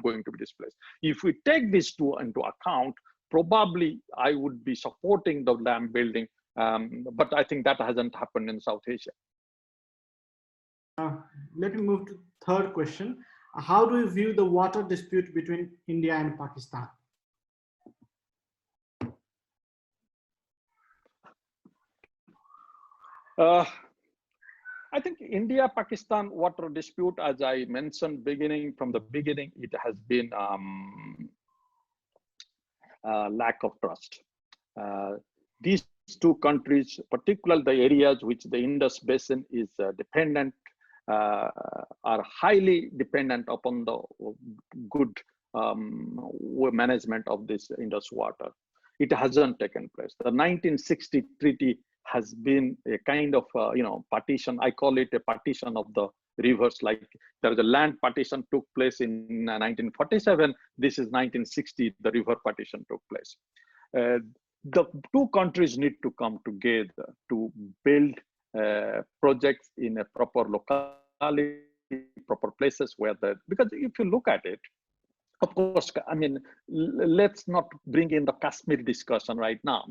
going to be displaced. If we take these two into account, probably I would be supporting the dam building, but I think that hasn't happened in South Asia.
Let me move to the third question. How do you view the water dispute between India and Pakistan?
I think India-Pakistan water dispute, as I mentioned from the beginning, it has been lack of trust. These two countries, particularly the areas which the Indus Basin is dependent, are highly dependent upon the good management of this Indus water. It hasn't taken place. The 1960 treaty has been a kind of partition. I call it a partition of the rivers. Like there is a land partition took place in 1947. This is 1960. The river partition took place. The two countries need to come together to build projects in a proper locality, proper places where because if you look at it, of course, I mean, let's not bring in the Kashmir discussion right now,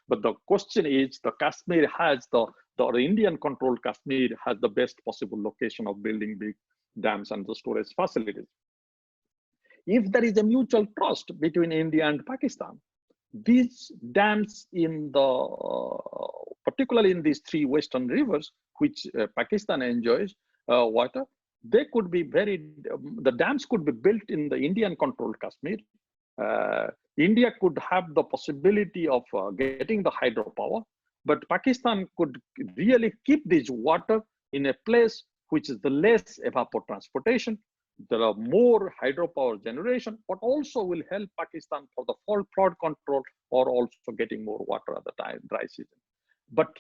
but the question is, the Kashmir has the Indian controlled Kashmir has the best possible location of building big dams and the storage facilities. If there is a mutual trust between India and Pakistan, these dams particularly in these three western rivers, which Pakistan enjoys water, they could be the dams could be built in the Indian controlled Kashmir. India could have the possibility of getting the hydropower, but Pakistan could really keep this water in a place which is the less evapotranspiration. There are more hydropower generation, but also will help Pakistan for the flood control or also getting more water at the dry season. But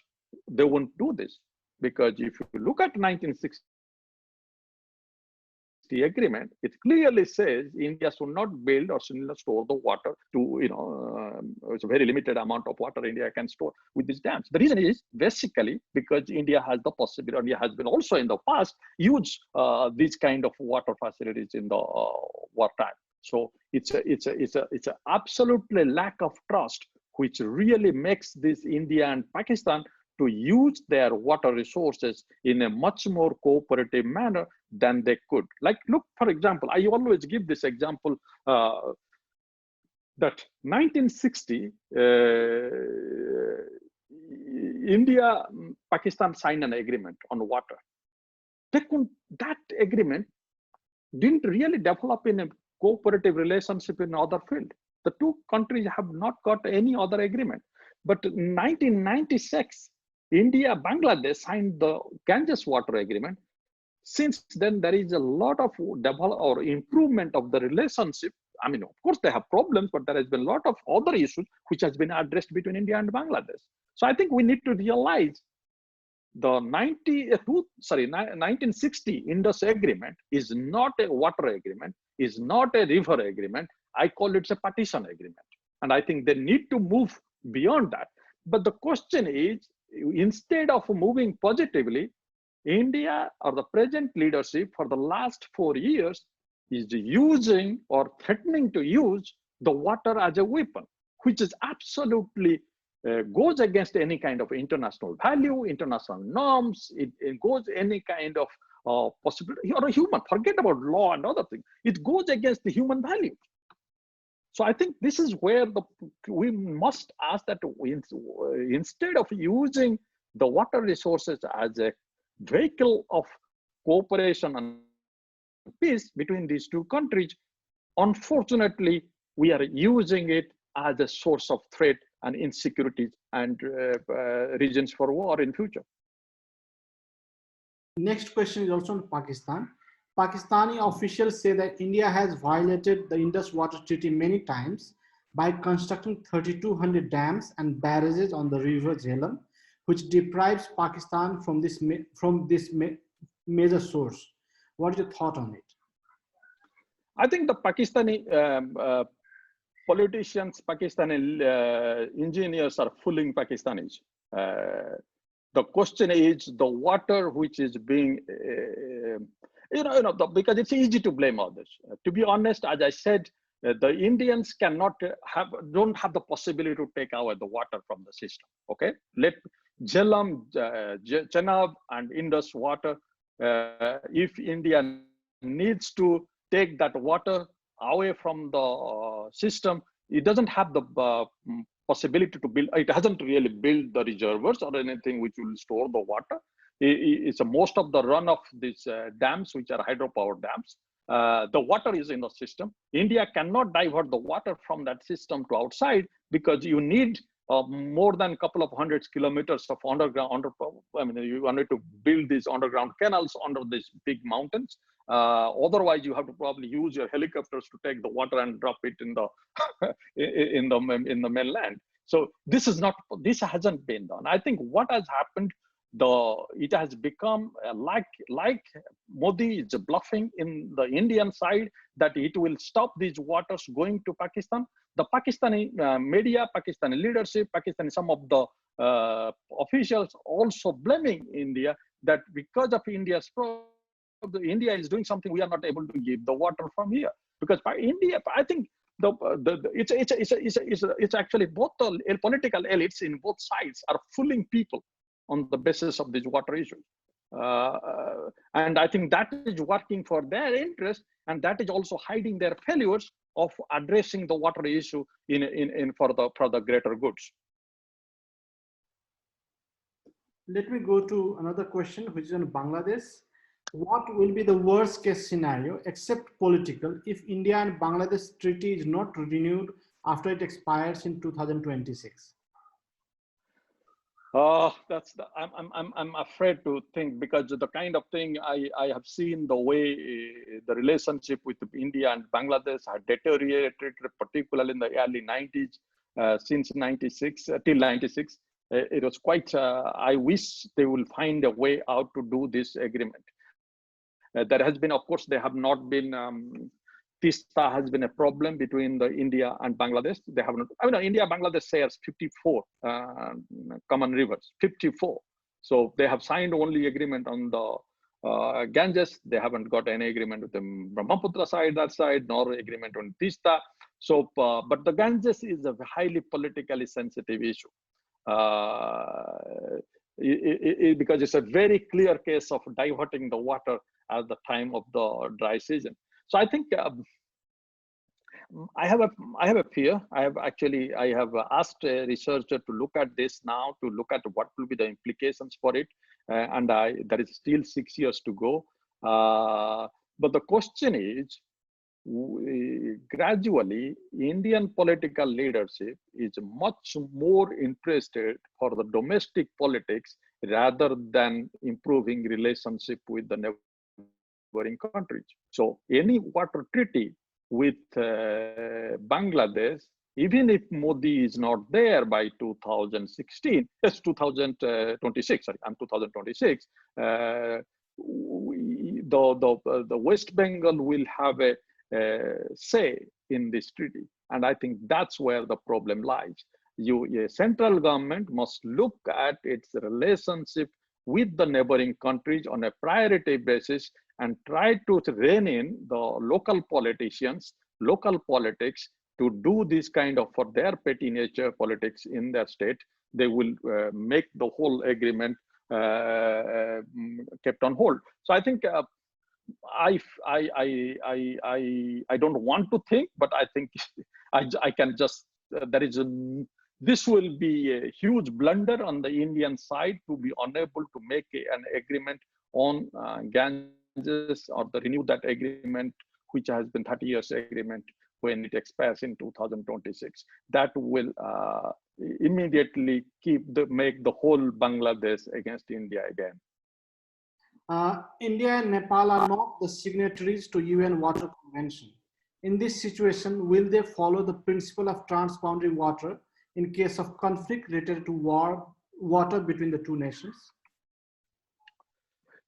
they won't do this, because if you look at 1960 agreement, it clearly says India should not build or should not store the water to, it's a very limited amount of water India can store with these dams. The reason is basically because India has the possibility, India has been also in the past used these kind of water facilities in the wartime. So it's a absolutely lack of trust, which really makes this India and Pakistan to use their water resources in a much more cooperative manner than they could. Like, look, for example, I always give this example that 1960, India, Pakistan signed an agreement on water. That agreement didn't really develop in a cooperative relationship in other field. The two countries have not got any other agreement. But in 1996, India, Bangladesh signed the Ganges Water Agreement. Since then, there is a lot of development or improvement of the relationship. I mean, of course, they have problems, but there has been a lot of other issues which has been addressed between India and Bangladesh. So I think we need to realize the 1960 Indus Agreement is not a water agreement, is not a river agreement. I call it a partition agreement. And I think they need to move beyond that. But the question is, instead of moving positively, India or the present leadership for the last 4 years is using or threatening to use the water as a weapon, which is absolutely goes against any kind of international value, international norms. It goes any kind of possibility or a human, forget about law and other things. It goes against the human value. So I think this is where we must ask that instead of using the water resources as a vehicle of cooperation and peace between these two countries, unfortunately, we are using it as a source of threat and insecurities and reasons for war in future.
Next question is also on Pakistan. Pakistani officials say that India has violated the Indus Water Treaty many times by constructing 3,200 dams and barrages on the river Jhelum, which deprives Pakistan from this major source. What is your thought on it?
I think the Pakistani politicians, Pakistani engineers are fooling Pakistanis. The question is the water which is being, because it's easy to blame others. To be honest, as I said, the Indians don't have the possibility to take away the water from the system. Okay, let Jhelum, Chenab, and Indus water. If India needs to take that water away from the system, it doesn't have the possibility to build. It hasn't really built the reservoirs or anything which will store the water. It's most of the run of these dams, which are hydropower dams. The water is in the system. India cannot divert the water from that system to outside because you need more than a couple of hundred kilometers of underground. I mean, you need to build these underground canals under these big mountains. Otherwise, you have to probably use your helicopters to take the water and drop it in the in the mainland. So this hasn't been done. I think what has happened, it has become like Modi is bluffing in the Indian side that it will stop these waters going to Pakistan. The Pakistani media, Pakistani leadership, some of the officials also blaming India that because of India's problem, India is doing something we are not able to give the water from here. Because by India, I think it's actually both the political elites in both sides are fooling people on the basis of these water issues. And I think that is working for their interest, and that is also hiding their failures of addressing the water issue for the greater goods.
Let me go to another question, which is on Bangladesh. What will be the worst case scenario, except political, if India and Bangladesh treaty is not renewed after it expires in 2026?
I'm afraid to think, because the kind of thing I have seen, the way the relationship with India and Bangladesh had deteriorated, particularly in the early 90s, since 96 till 96. It was quite. I wish they will find a way out to do this agreement. There has been, of course, there have not been. Tista has been a problem between the India and Bangladesh. They have not. I mean, India Bangladesh shares 54 common rivers, 54. So they have signed only agreement on the Ganges. They haven't got any agreement with the Brahmaputra side, that side, nor agreement on Tista. So, but the Ganges is a highly politically sensitive issue. because it's a very clear case of diverting the water at the time of the dry season. So I think I have a fear. I have asked a researcher to look at this now, to look at what will be the implications for it, and there is still 6 years to go. But the question is, gradually, Indian political leadership is much more interested for the domestic politics rather than improving relationship with the neighboring countries. So any water treaty with Bangladesh, even if Modi is not there by 2016, it's 2026, sorry, I'm 2026, the West Bengal will have a say in this treaty. And I think that's where the problem lies. A central government must look at its relationship with the neighboring countries on a priority basis and try to rein in the local politicians, local politics, to do this kind of, for their petty nature politics in their state. They will make the whole agreement kept on hold. So I think I don't want to think, but I think I can just, this will be a huge blunder on the Indian side to be unable to make an agreement on Ganges, or the renew that agreement, which has been 30 years agreement, when it expires in 2026. That will immediately make the whole Bangladesh against India again.
India and Nepal are not the signatories to UN Water Convention. In this situation, will they follow the principle of transboundary water in case of conflict related to water between the two nations?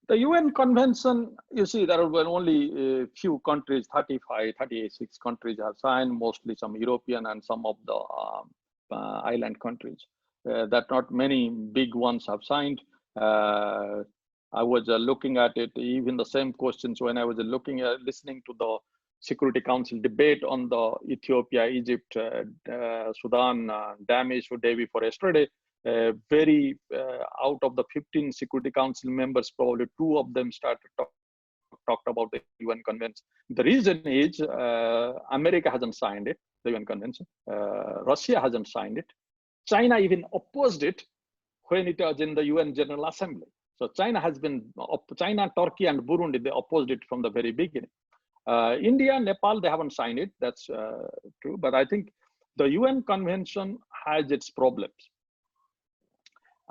The UN Convention, you see, there were only a few countries, 36 countries have signed, mostly some European and some of the island countries. That not many big ones have signed. I was looking at it, even the same questions when I was listening to the Security Council debate on the Ethiopia, Egypt, Sudan dam issue day before yesterday. Very out of the 15 Security Council members, probably 2 of them talked about the UN Convention. The reason is America hasn't signed it, the UN Convention. Russia hasn't signed it. China even opposed it when it was in the UN General Assembly. So China, Turkey, and Burundi, they opposed it from the very beginning. India, Nepal, they haven't signed it. That's true. But I think the UN Convention has its problems.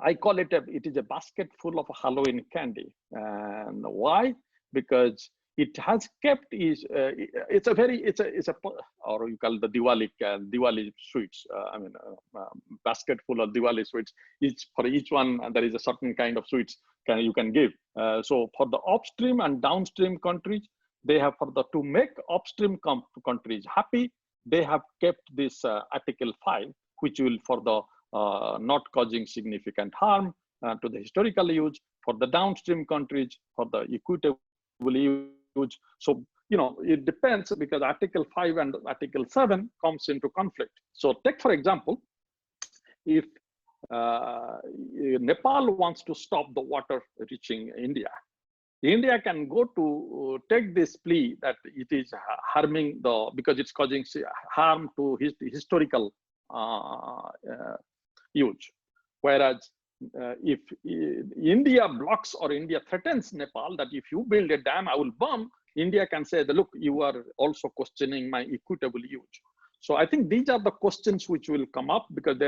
I call it it is a basket full of Halloween candy. And why? Because it has kept or you call the Diwali sweets. Basket full of Diwali sweets. For each one, there is a certain kind of sweets you can give. So for the upstream and downstream countries, they have, to make upstream countries happy, they have kept this Article 5, which will, for the not causing significant harm to the historical use, for the downstream countries, for the equitable use. So, it depends, because Article 5 and Article 7 comes into conflict. So take, for example, if Nepal wants to stop the water reaching India, India can go to take this plea that it is harming because it's causing harm to historical use. Whereas if India blocks or India threatens Nepal that if you build a dam, I will bomb, India can say, look, you are also questioning my equitable use. So I think these are the questions which will come up, because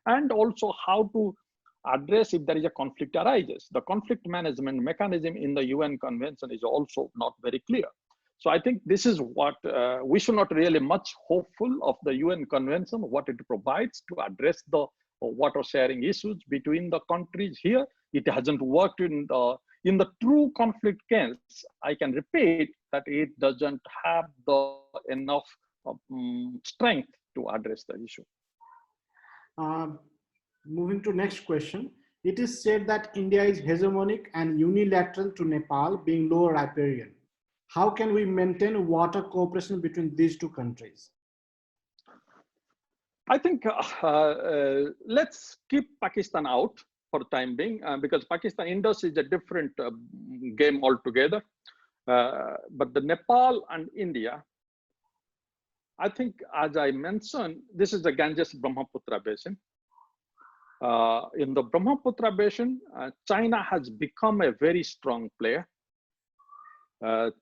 and also how to address if there is a conflict arises. The conflict management mechanism in the UN Convention is also not very clear. So I think this is what we should not really much hopeful of the UN Convention, what it provides to address the water sharing issues between the countries here. It hasn't worked in the true conflict case. I can repeat that it doesn't have enough strength to address the issue.
Moving to next question. It is said that India is hegemonic and unilateral to Nepal, being lower riparian. How can we maintain water cooperation between these two countries? I
think let's keep Pakistan out for time being, because Pakistan Indus is a different game altogether. But the Nepal and India, I think, as I mentioned, this is the Ganges-Brahmaputra basin. In the Brahmaputra basin, China has become a very strong player.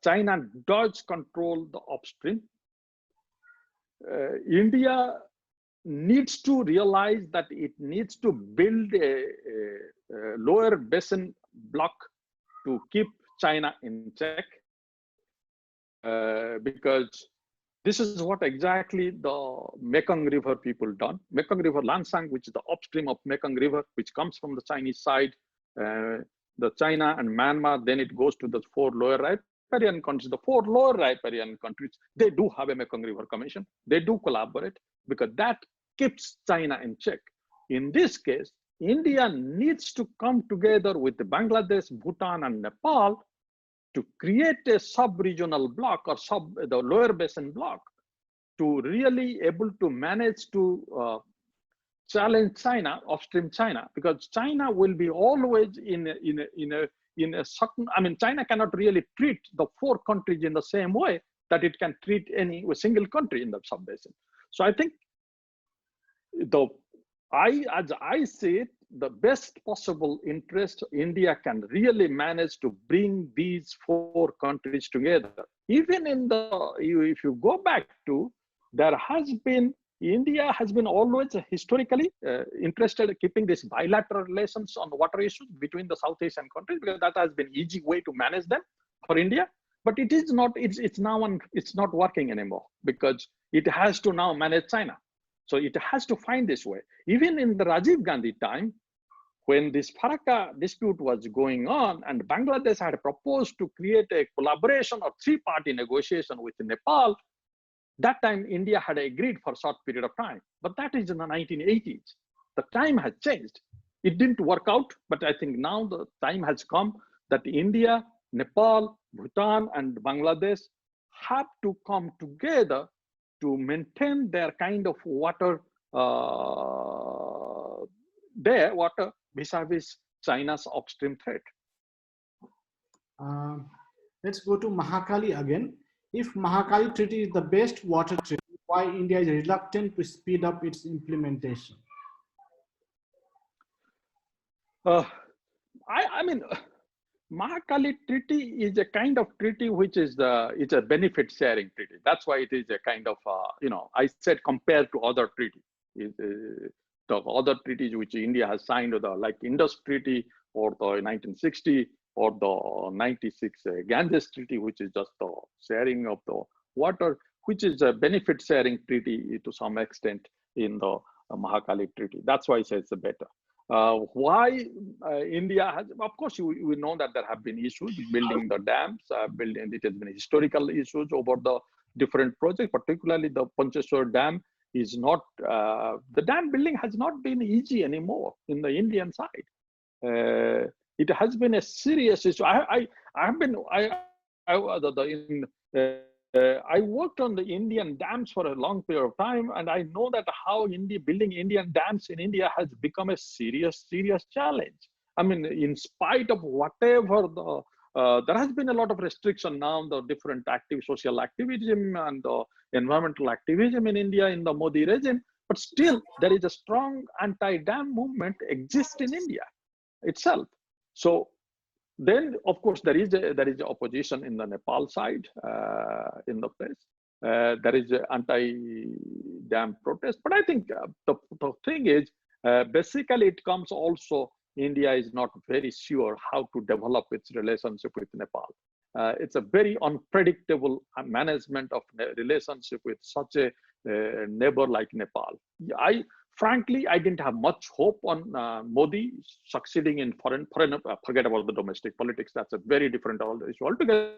China does control the upstream. India needs to realize that it needs to build a lower basin block to keep China in check, because this is what exactly the Mekong River people done. Mekong River Lansang, which is the upstream of Mekong River, which comes from the Chinese side, the China and Myanmar, then it goes to the four lower riparian countries. The four lower riparian countries, they do have a Mekong River Commission. They do collaborate because that keeps China in check. In this case, India needs to come together with Bangladesh, Bhutan, and Nepal to create a sub-regional block or the lower basin block to really able to manage to challenge China, upstream China, because China will be always in a certain, I mean, China cannot really treat the four countries in the same way that it can treat any single country in the sub-basin. So I think as I see it, the best possible interest India can really manage to bring these four countries together. Even in if you go back to, there has been, India has been always historically interested in keeping this bilateral relations on water issues between the South Asian countries, because that has been easy way to manage them for India. But it is not, it's not working anymore, because it has to now manage China. So it has to find this way. Even in the Rajiv Gandhi time, when this Farakka dispute was going on and Bangladesh had proposed to create a collaboration or three-party negotiation with Nepal, that time India had agreed for a short period of time. But that is in the 1980s. The time has changed. It didn't work out, but I think now the time has come that India, Nepal, Bhutan, and Bangladesh have to come together to maintain their kind of water, their water vis-a-vis China's upstream threat.
Let's go to Mahakali again. If Mahakala Treaty is the best water treaty, why India is reluctant to speed up its implementation?
I mean, Mahakala Treaty is a kind of treaty which is it's a benefit sharing treaty. That's why it is a kind of I said compared to other treaties, the other treaties which India has signed, like Indus Treaty or the 1960 or the 96 Ganges Treaty, which is just the sharing of the water, which is a benefit sharing treaty to some extent in the Mahakala Treaty. That's why I say it's better. Why India has, of course, we know that there have been issues building the dams, it has been historical issues over the different projects, particularly the Pancheshwar Dam is not, the dam building has not been easy anymore in the Indian side. It has been a serious issue. I worked on the Indian dams for a long period of time, and I know that how building Indian dams in India has become a serious challenge. I mean, in spite of whatever there has been a lot of restriction now, the different social activism and the environmental activism in India in the Modi regime, but still there is a strong anti-dam movement exists in India itself. So then, of course, there is opposition in the Nepal side in the place. There is anti-dam protest. But I think the thing is, basically, it comes also, India is not very sure how to develop its relationship with Nepal. It's a very unpredictable management of relationship with such a neighbor like Nepal. Frankly, I didn't have much hope on Modi succeeding in foreign, forget about the domestic politics. That's a very different issue altogether.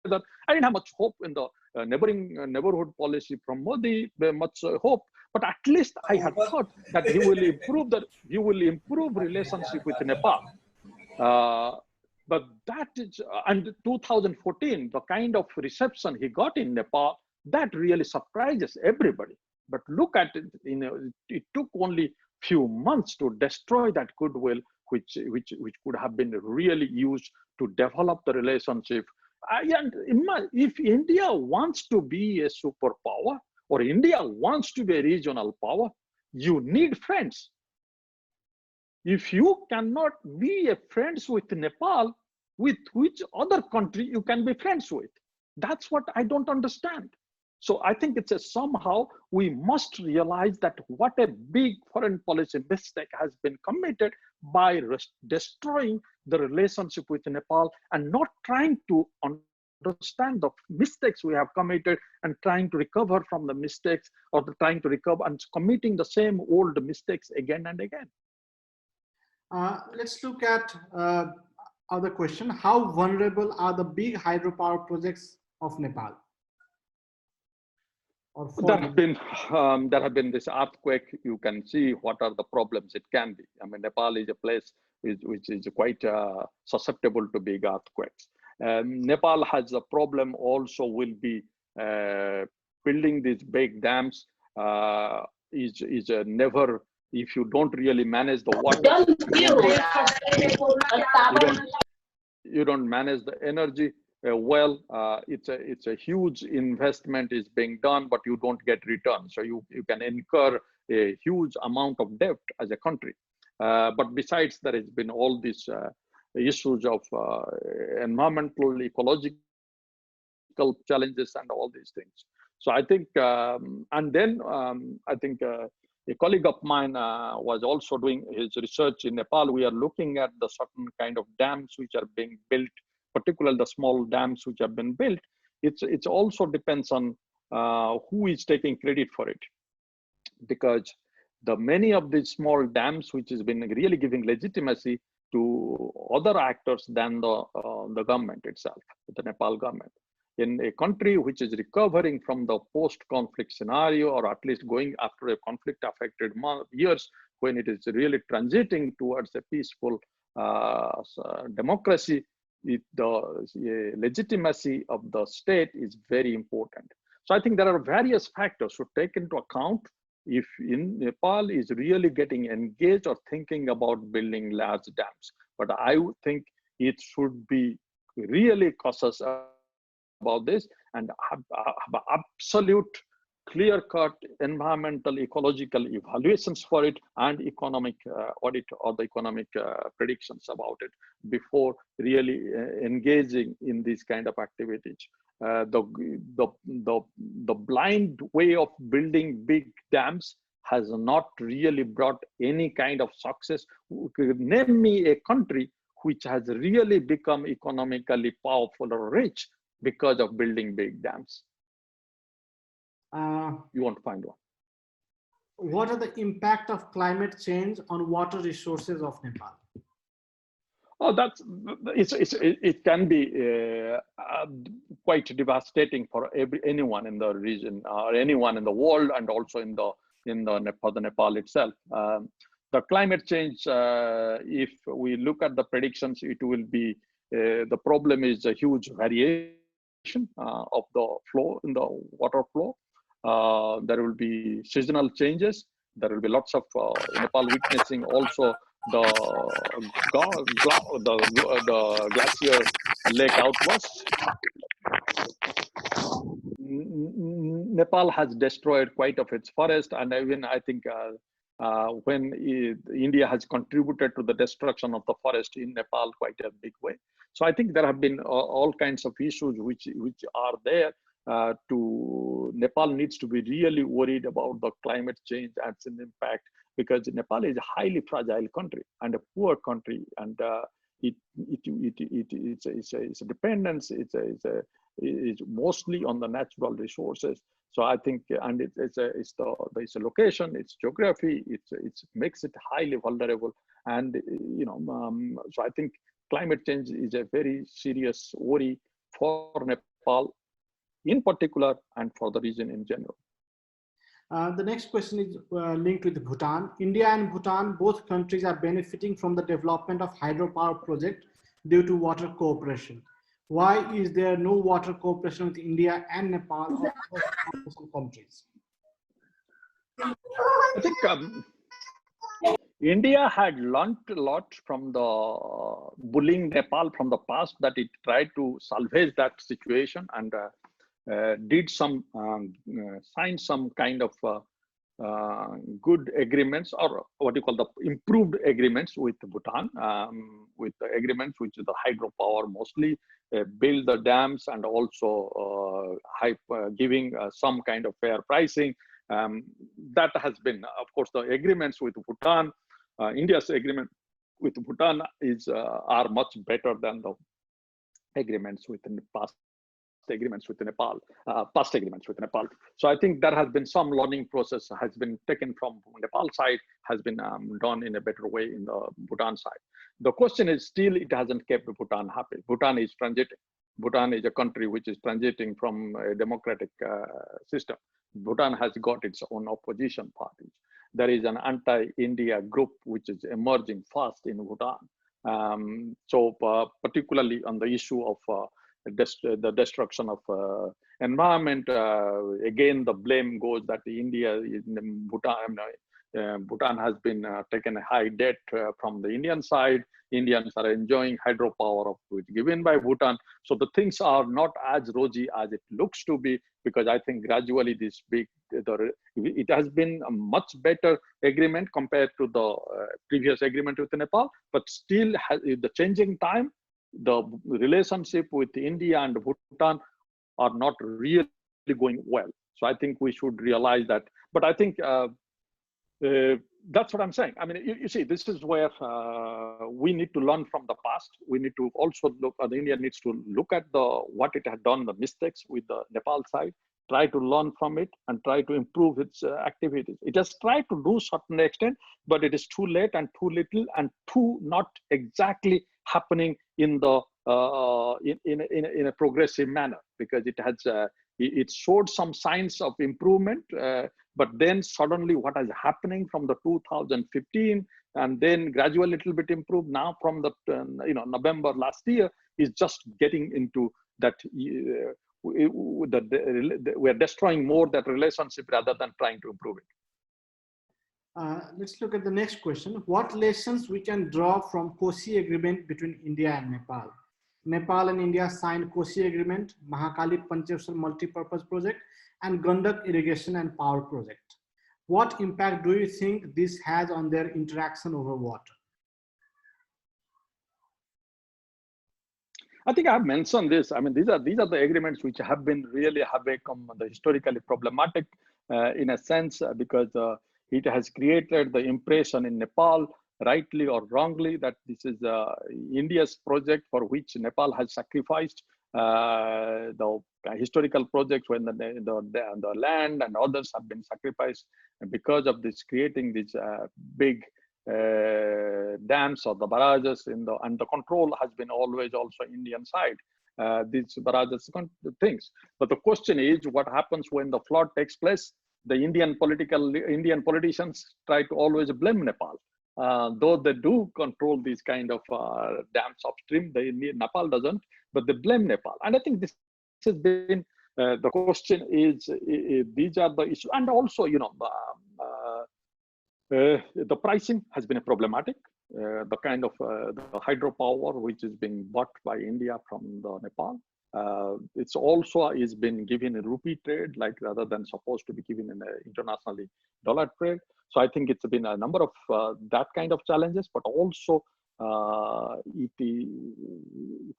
I didn't have much hope in the neighborhood policy from Modi, much hope. But at least I had thought that he will improve relationship with Nepal. But that is, and 2014, the kind of reception he got in Nepal, that really surprises everybody. But look at it, it took only few months to destroy that goodwill could have been really used to develop the relationship. And if India wants to be a superpower, or India wants to be a regional power, you need friends. If you cannot be a friends with Nepal, with which other country you can be friends with? That's what I don't understand. So I think it's a somehow we must realize that what a big foreign policy mistake has been committed by destroying the relationship with Nepal and not trying to understand the mistakes we have committed and trying to recover from the mistakes, or trying to recover and committing the same old mistakes again and again.
Let's look at other question. How vulnerable are the big hydropower projects of Nepal?
There have been this earthquake. You can see what are the problems it can be. I mean, Nepal is a place which is quite susceptible to big earthquakes. Nepal has a problem also will be building these big dams is never, if you don't really manage the water, you don't manage the energy well. It's a huge investment is being done, but you don't get return. So you can incur a huge amount of debt as a country. But besides, there has been all these issues of environmental, ecological challenges and all these things. So I think, and then I think a colleague of mine was also doing his research in Nepal. We are looking at the certain kind of dams which are being built, particularly the small dams which have been built. It also depends on who is taking credit for it, because the many of these small dams which has been really giving legitimacy to other actors than the government itself, the Nepal government. In a country which is recovering from the post-conflict scenario, or at least going after a conflict-affected years, when it is really transiting towards a peaceful democracy, the legitimacy of the state is very important. So I think there are various factors to take into account if in Nepal is really getting engaged or thinking about building large dams. But I would think it should be really cautious about this and have absolute clear-cut environmental ecological evaluations for it and economic audit or the economic predictions about it before really engaging in these kind of activities. The blind way of building big dams has not really brought any kind of success. Name me a country which has really become economically powerful or rich because of building big dams. You won't find one.
What are the impact of climate change on water resources of Nepal?
Oh, it can be quite devastating for anyone in the region or anyone in the world, and also for the Nepal itself. The climate change, if we look at the predictions, it will be the problem is a huge variation of the flow in the water flow. There will be seasonal changes. There will be lots of Nepal witnessing also the glacier lake outburst. Nepal has destroyed quite of its forest, and even I think when India has contributed to the destruction of the forest in Nepal quite a big way. So I think there have been all kinds of issues which are there. Nepal needs to be really worried about the climate change and its impact, because Nepal is a highly fragile country and a poor country, and it's a dependence. It's mostly on the natural resources. So I think, and it's a location, it's geography, it makes it highly vulnerable, and so I think climate change is a very serious worry for Nepal in particular and for the region in general.
The next question is linked with Bhutan. India and Bhutan, both countries are benefiting from the development of hydropower project due to water cooperation. Why is there no water cooperation with India and Nepal or countries?
I think India had learned a lot from the bullying Nepal from the past, that it tried to salvage that situation and did some sign some kind of good agreements, or what you call the improved agreements with Bhutan, with the agreements which is the hydropower mostly, build the dams, and also giving some kind of fair pricing. That has been, of course, the agreements with Bhutan. India's agreement with Bhutan are much better than the agreements with the past agreements with Nepal, past agreements with Nepal. So I think there has been some learning process has been taken from Nepal side, has been done in a better way in the Bhutan side. The question is still, it hasn't kept Bhutan happy. Bhutan is transiting. Bhutan is a country which is transiting from a democratic system. Bhutan has got its own opposition parties. There is an anti-India group which is emerging fast in Bhutan. Particularly on the issue of the destruction of environment, again, the blame goes that India in Bhutan. Bhutan has been taken a high debt from the Indian side. Indians are enjoying hydropower given by Bhutan. So the things are not as rosy as it looks to be, because I think gradually it has been a much better agreement compared to the previous agreement with Nepal, but still the changing time, the relationship with India and Bhutan are not really going well. So I think we should realize that. But I think that's what I'm saying. I mean, you see, this is where we need to learn from the past. We need to also look, India needs to look at what it had done, the mistakes with the Nepal side, try to learn from it and try to improve its activities. It has tried to do certain extent, but it is too late and too little and too not exactly happening in the in a progressive manner, because it has it showed some signs of improvement, but then suddenly what is happening from the 2015 and then gradually a little bit improved now from the November last year is just getting into that we're destroying more that relationship rather than trying to improve it.
Let's look at the next question. What lessons we can draw from COSI agreement between India and Nepal? Nepal and India signed COSI agreement, Mahakali Panchayat multi-purpose project, and Gandak irrigation and power project. What impact do you think this has on their interaction over water?
I think I've mentioned this. I mean, these are the agreements which have become historically problematic in a sense, because it has created the impression in Nepal, rightly or wrongly, that this is India's project for which Nepal has sacrificed the historical projects when the land and others have been sacrificed, and because of this creating these big dams or the barrages and the control has been always also Indian side. These barrages things. But the question is, what happens when the flood takes place? The Indian politicians try to always blame Nepal. Though they do control these kind of dams upstream, Nepal doesn't, but they blame Nepal. And I think this has been the question is, these are the issues. And also, the pricing has been problematic. The kind of the hydropower which is being bought by India from the Nepal, it's also is been given in rupee trade, like rather than supposed to be given in a internationally dollar trade. So I think it's been a number of that kind of challenges, but also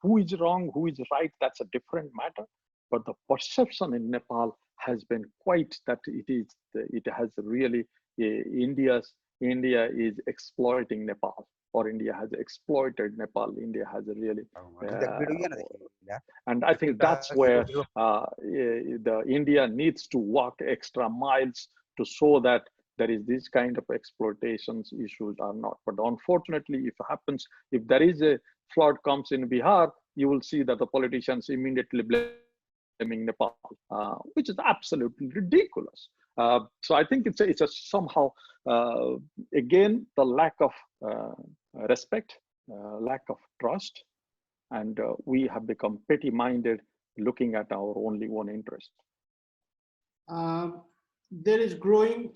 who is wrong, who is right, that's a different matter. But the perception in Nepal has been quite that it has really India is exploiting Nepal, or India has exploited Nepal. India has a really, and I think that's where the India needs to walk extra miles to show that there is this kind of exploitations issues are not. But unfortunately, if there is a flood comes in Bihar, you will see that the politicians immediately blaming Nepal, which is absolutely ridiculous. So I think it's a somehow, again, the lack of respect, lack of trust, and we have become petty-minded, looking at our only one interest.
there is growing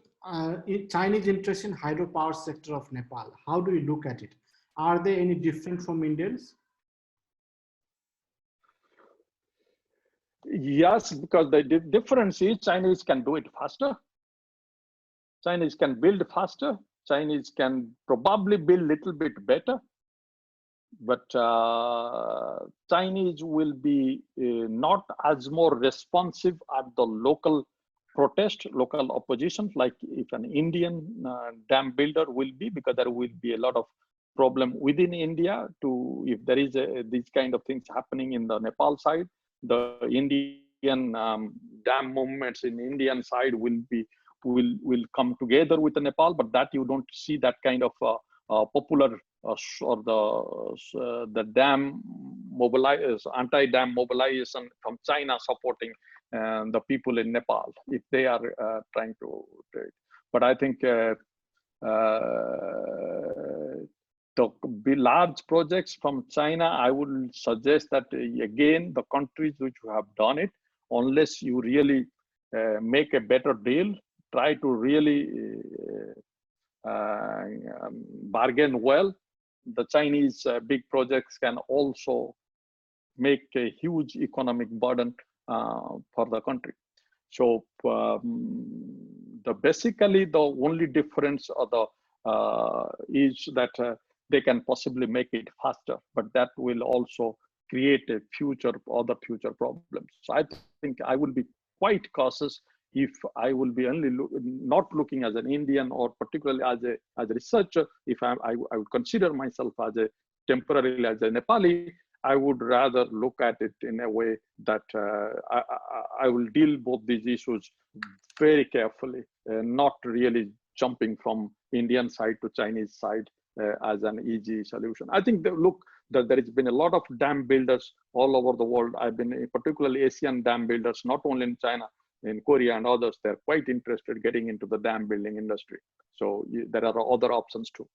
Chinese interest in hydropower sector of Nepal. How do you look at it? Are they any different from Indians?
Yes, because the difference is Chinese can do it faster. Chinese can build faster. Chinese can probably build a little bit better. But Chinese will be not as more responsive at the local protest, local opposition, like if an Indian dam builder will be, because there will be a lot of problem within India to, if there is these kind of things happening in the Nepal side, the Indian dam movements in Indian side will come together with the Nepal, but that you don't see that kind of popular or the dam anti-dam mobilization from China supporting the people in Nepal if they are trying to do it. But I think the large projects from China, I would suggest that again, the countries which have done it, unless you really make a better deal, try to really bargain well, the Chinese big projects can also make a huge economic burden for the country. So basically the only difference is that they can possibly make it faster, but that will also create a other future problems. So I think I will be quite cautious if I will be only not looking as an Indian or particularly as a researcher. If I would consider myself as temporarily as a Nepali, I would rather look at it in a way that I will deal both these issues very carefully, not really jumping from Indian side to Chinese side as an easy solution. I think that there has been a lot of dam builders all over the world. I've been particularly Asian dam builders, not only in China, in Korea and others. They're quite interested getting into the dam building industry. So there are other options too.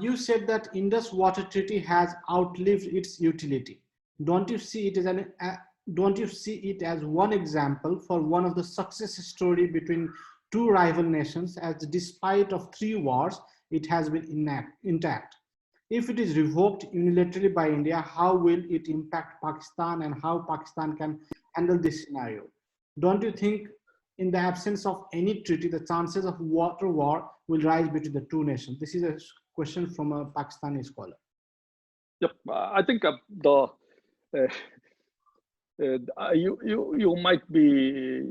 You said that Indus Water Treaty has outlived its utility. Don't you see it as one example for one of the success story between two rival nations, as despite of 3 wars, it has been intact? If it is revoked unilaterally by India, how will it impact Pakistan and how Pakistan can handle this scenario? Don't you think in the absence of any treaty, the chances of water war will rise between the two nations? This is a question from a Pakistani scholar.
Yep, I think you might be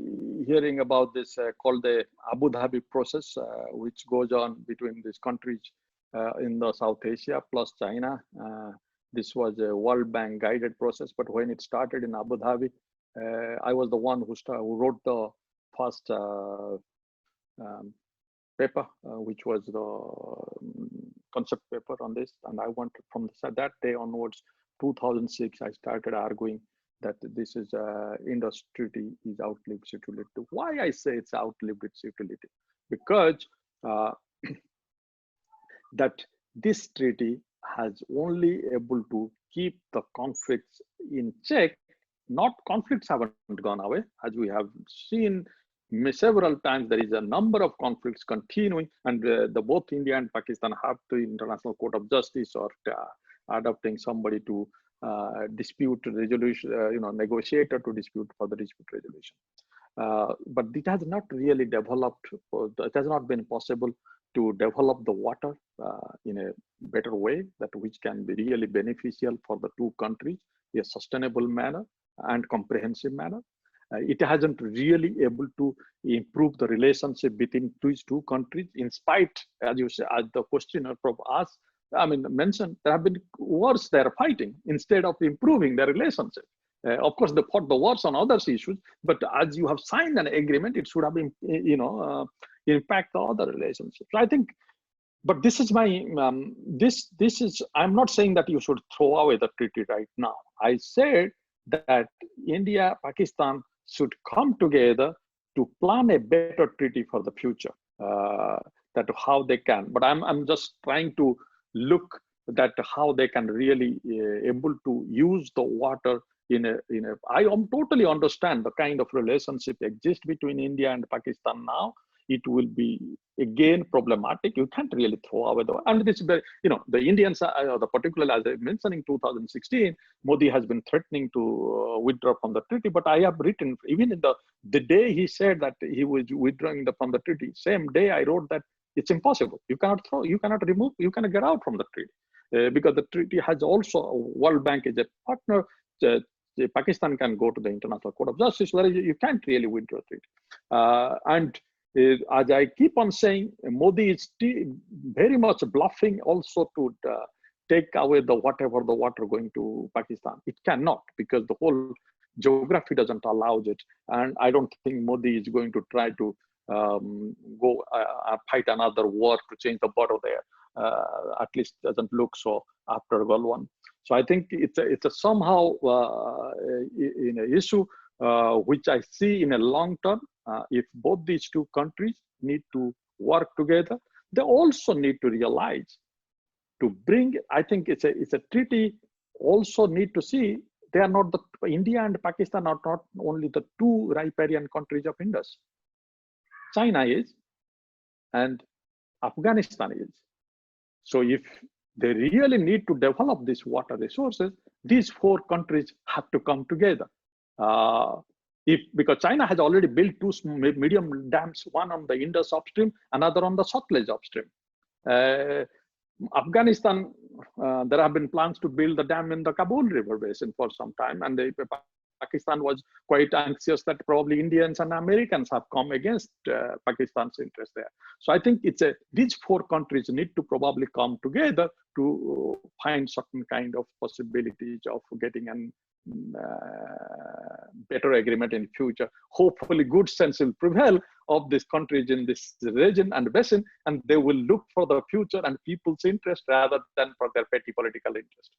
hearing about this called the Abu Dhabi process, which goes on between these countries in the South Asia plus China. This was a World Bank guided process, but when it started in Abu Dhabi, I was the one who wrote the first paper, which was the concept paper on this. And I wanted from that day onwards, 2006, I started arguing that this is Indus Treaty is outlived its utility. Why I say it's outlived its utility? Because that this treaty has only able to keep the conflicts in check. Not conflicts haven't gone away, as we have seen several times. There is a number of conflicts continuing, and both India and Pakistan have to International Court of Justice or adopting somebody to dispute resolution, negotiator to dispute for the dispute resolution. But it has not really developed. It has not been possible to develop the water in a better way, that which can be really beneficial for the two countries in a sustainable manner and comprehensive manner. It hasn't really able to improve the relationship between these two countries, in spite, as you say, as the questioner Prof asked, mentioned, there have been wars they are fighting instead of improving their relationship. Of course, they fought the wars on other issues, but as you have signed an agreement, it should have been, impact the other relationships. I think, but this is my, I'm not saying that you should throw away the treaty right now. I said that India, Pakistan should come together to plan a better treaty for the future, that how they can. But I'm just trying to look at how they can really able to use the water I totally understand the kind of relationship exists between India and Pakistan now. It will be again problematic. You can't really throw away and this, the Indians, particularly as I mentioned in 2016, Modi has been threatening to withdraw from the treaty. But I have written, even in the day he said that he was withdrawing from the treaty, same day I wrote that it's impossible. You cannot throw, you cannot remove, you cannot get out from the treaty because the treaty has also World Bank is a partner. Pakistan can go to the International Court of Justice, where you can't really withdraw treaty. As I keep on saying, Modi is very much bluffing also to take away whatever the water going to Pakistan. It cannot, because the whole geography doesn't allow it. And I don't think Modi is going to try to go fight another war to change the border there. At least doesn't look so after World War I. So I think it's a somehow in an issue which I see in a long term. If both these two countries need to work together, they also need to realize to bring. I think it's a treaty. Also need to see they are not India and Pakistan are not only the two riparian countries of Indus. China is, and Afghanistan is. So if they really need to develop these water resources, these four countries have to come together. Because China has already built two medium dams, one on the Indus upstream, another on the Routledge upstream. Afghanistan, there have been plans to build the dam in the Kabul River basin for some time, and Pakistan was quite anxious that probably Indians and Americans have come against Pakistan's interest there. So I think these four countries need to probably come together to find certain kind of possibilities of getting an better agreement in future. Hopefully good sense will prevail of these countries in this region and basin, and they will look for the future and people's interest rather than for their petty political interest.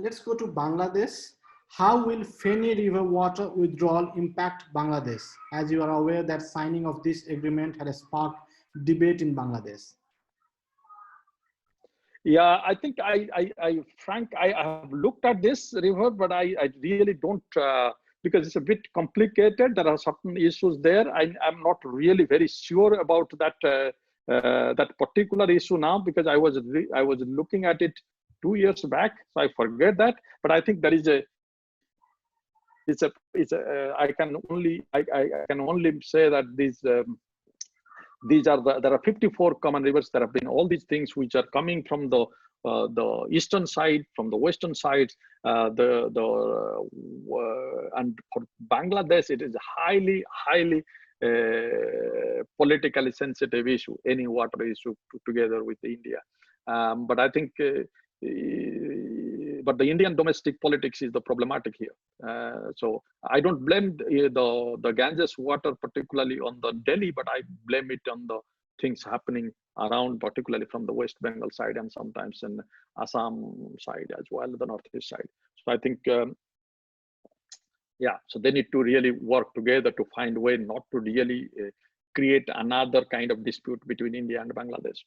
Let's go to Bangladesh. How will Feni River water withdrawal impact Bangladesh? As you are aware that signing of this agreement had sparked debate in Bangladesh.
Yeah, I think Frank, I have looked at this river, but I really don't, because it's a bit complicated. There are certain issues there. I'm not really very sure about that that particular issue now, because I was looking at it 2 years back, so I forget that. But I think there is I can only say that there are 54 common rivers. There have been all these things which are coming from the eastern side, from the western side, and for Bangladesh, it is a highly politically sensitive issue, any water issue together with India. But I think, but the Indian domestic politics is the problematic here. So I don't blame the Ganges water particularly on the Delhi, but I blame it on the things happening around, particularly from the West Bengal side and sometimes in Assam side as well, the northeast side. So I think, yeah, so they need to really work together to find a way not to really create another kind of dispute between India and Bangladesh.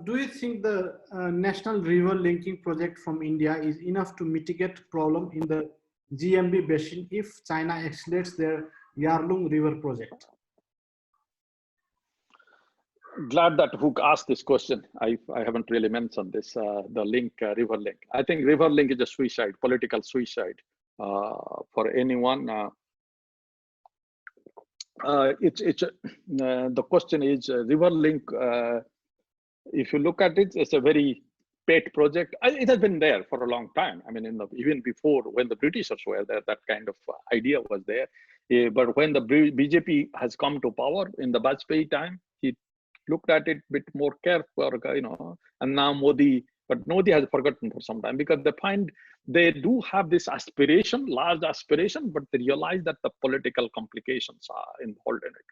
Do you think the National River Linking Project from India is enough to mitigate problem in the GMB basin if China accelerates their Yarlung River project?
Glad that Hook asked this question. I haven't really mentioned this, the link, river link. I think river link is a suicide, political suicide for anyone. The question is river link. If you look at it, it's a very pet project. It has been there for a long time. I mean, even before when the Britishers were there, that kind of idea was there. But when the BJP has come to power in the Vajpayee time, he looked at it a bit more careful, and now Modi, but Modi has forgotten for some time because they find they do have this aspiration, large aspiration, but they realize that the political complications are involved in it.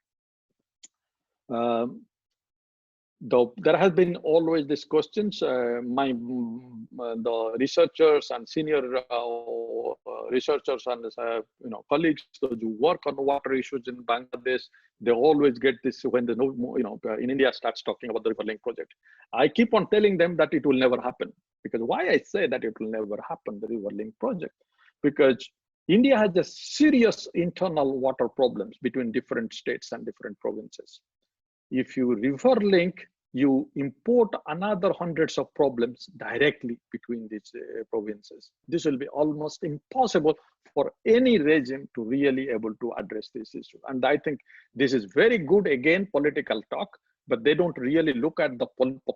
There has been always these questions. The researchers and senior researchers and colleagues who work on water issues in Bangladesh, they always get this when in India starts talking about the river link project. I keep on telling them that it will never happen Because why I say that it will never happen, the river link project, because India has a serious internal water problems between different states and different provinces. If you river link, you import another hundreds of problems directly between these provinces. This will be almost impossible for any regime to really able to address this issue. And I think this is very good, again, political talk, but they don't really look at the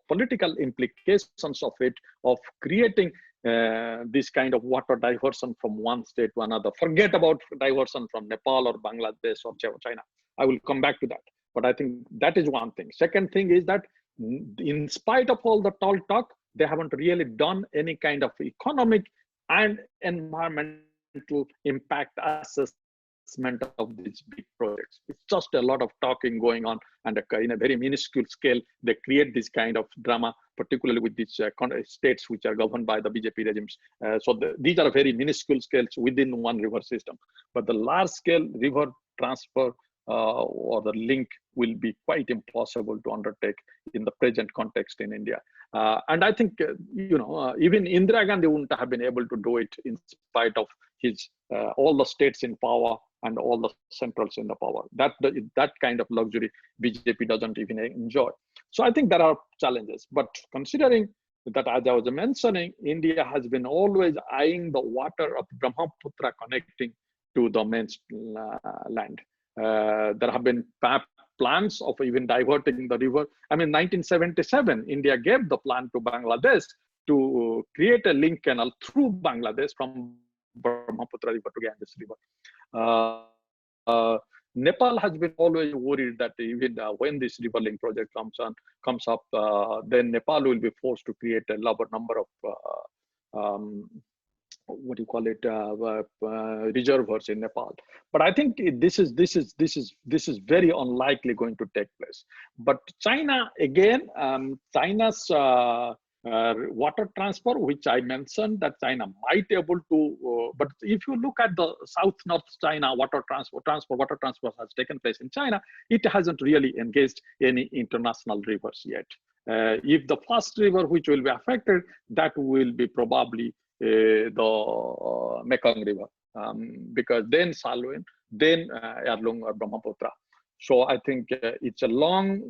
political implications of it, of creating this kind of water diversion from one state to another. Forget about diversion from Nepal or Bangladesh or China. I will come back to that. But I think that is one thing. Second thing is that in spite of all the tall talk, they haven't really done any kind of economic and environmental impact assessment of these big projects. It's just a lot of talking going on, and in a very minuscule scale, they create this kind of drama, particularly with these states which are governed by the BJP regimes. These are very minuscule scales within one river system. But the large scale river transfer or the link will be quite impossible to undertake in the present context in India. And I think, even Indira Gandhi wouldn't have been able to do it in spite of his all the states in power and all the centrals in the power. That kind of luxury BJP doesn't even enjoy. So I think there are challenges. But considering that, as I was mentioning, India has been always eyeing the water of Brahmaputra connecting to the mainland. There have been plans of even diverting the river. I mean, 1977, India gave the plan to Bangladesh to create a link canal through Bangladesh from Brahmaputra river to Ganges river. Nepal has been always worried that even when this river link project comes up, then Nepal will be forced to create a larger number of reservoirs in Nepal. But I think this is very unlikely going to take place. But China, again, China's water transfer, which I mentioned that China might able to, but if you look at the South-North China water transfer has taken place in China, it hasn't really engaged any international rivers yet. If the first river which will be affected, that will be probably the Mekong River, because then Salween, then Yarlung or Brahmaputra. So I think it's a long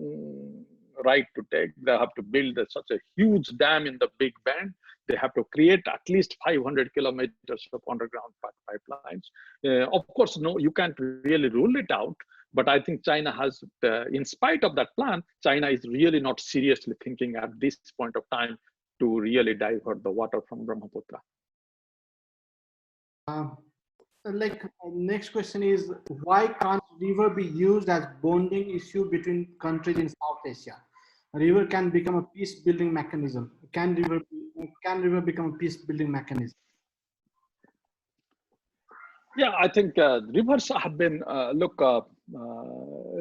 ride to take. They have to build such a huge dam in the Big Bend. They have to create at least 500 kilometers of underground pipelines. Of course, no, you can't really rule it out. But I think China has, in spite of that plan, China is really not seriously thinking at this point of time to really divert the water from Brahmaputra.
Next question is, why can't river be used as bonding issue between countries in South Asia? A river can become a peace-building mechanism. Can river become a peace-building mechanism?
Yeah, I think rivers have been,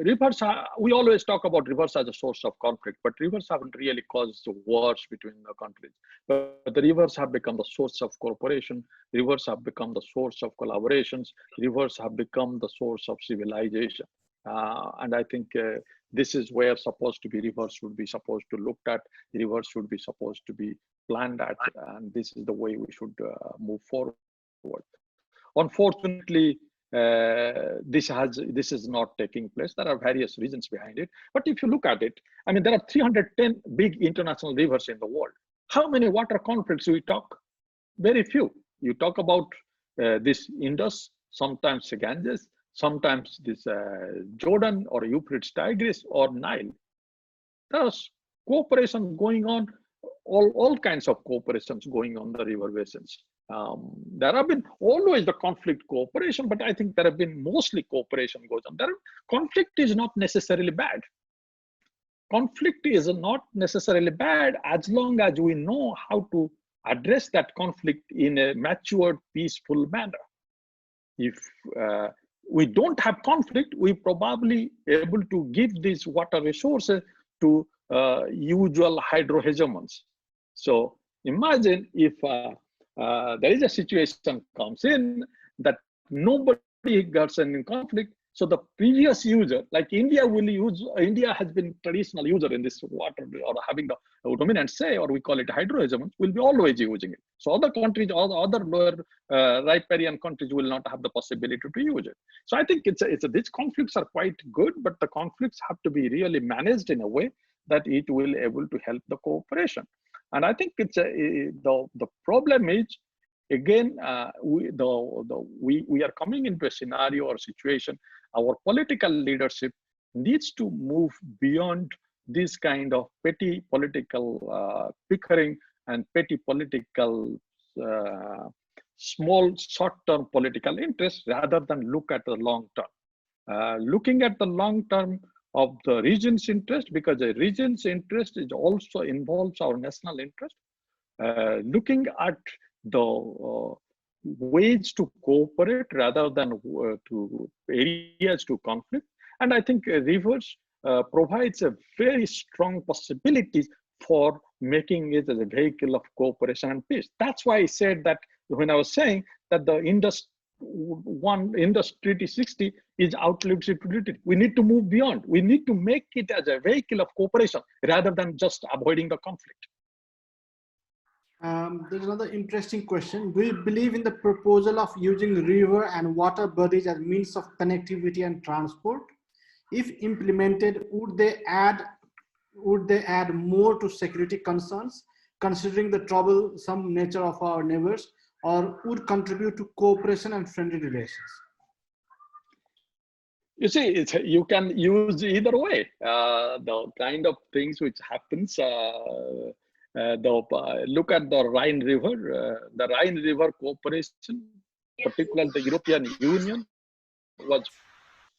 rivers, we always talk about rivers as a source of conflict, but rivers haven't really caused wars between the countries. But the rivers have become the source of cooperation. Rivers have become the source of collaborations. Rivers have become the source of civilization. And I think this is where rivers should be supposed to look at. Rivers should be supposed to be planned at, and this is the way we should move forward. Unfortunately, this is not taking place. There are various reasons behind it. But if you look at it, I mean, there are 310 big international rivers in the world. How many water conflicts do we talk? Very few. You talk about this Indus, sometimes the Ganges, sometimes this Jordan or Euphrates, Tigris or Nile. There's cooperation going on, all kinds of cooperations going on the river basins. There have been always the conflict cooperation, but I think there have been mostly cooperation goes on. Conflict is not necessarily bad. Conflict is not necessarily bad as long as we know how to address that conflict in a matured, peaceful manner. If we don't have conflict, we probably able to give these water resources to usual hydrohegemons. So imagine if there is a situation comes in that nobody gets in conflict, So the previous user, like India India has been traditional user in this water or having the dominant say, or we call it hydrohegemon, will be always using it. So other countries, all the other lower riparian countries will not have the possibility to use it. So I think these conflicts are quite good, but the conflicts have to be really managed in a way that it will able to help the cooperation. And I think the problem is, again, we are coming into a scenario or situation. Our political leadership needs to move beyond this kind of petty political bickering and petty political small short-term political interests, rather than look at the long term. Looking at the long term of the region's interest, because the region's interest is also involves our national interest. Looking at the ways to cooperate rather than to areas to conflict. And I think rivers provides a very strong possibilities for making it as a vehicle of cooperation and peace. That's why I said that when I was saying that the Treaty 60 is outlived Treaty. We need to move beyond. We need to make it as a vehicle of cooperation rather than just avoiding the conflict.
There's another interesting question. Do you believe in the proposal of using river and water bodies as means of connectivity and transport? If implemented, would they add more to security concerns, considering the troublesome nature of our neighbors, or would contribute to cooperation and friendly relations?
You see, you can use either way. The kind of things which happens. Look at the Rhine River. The Rhine River cooperation, particularly the European Union, was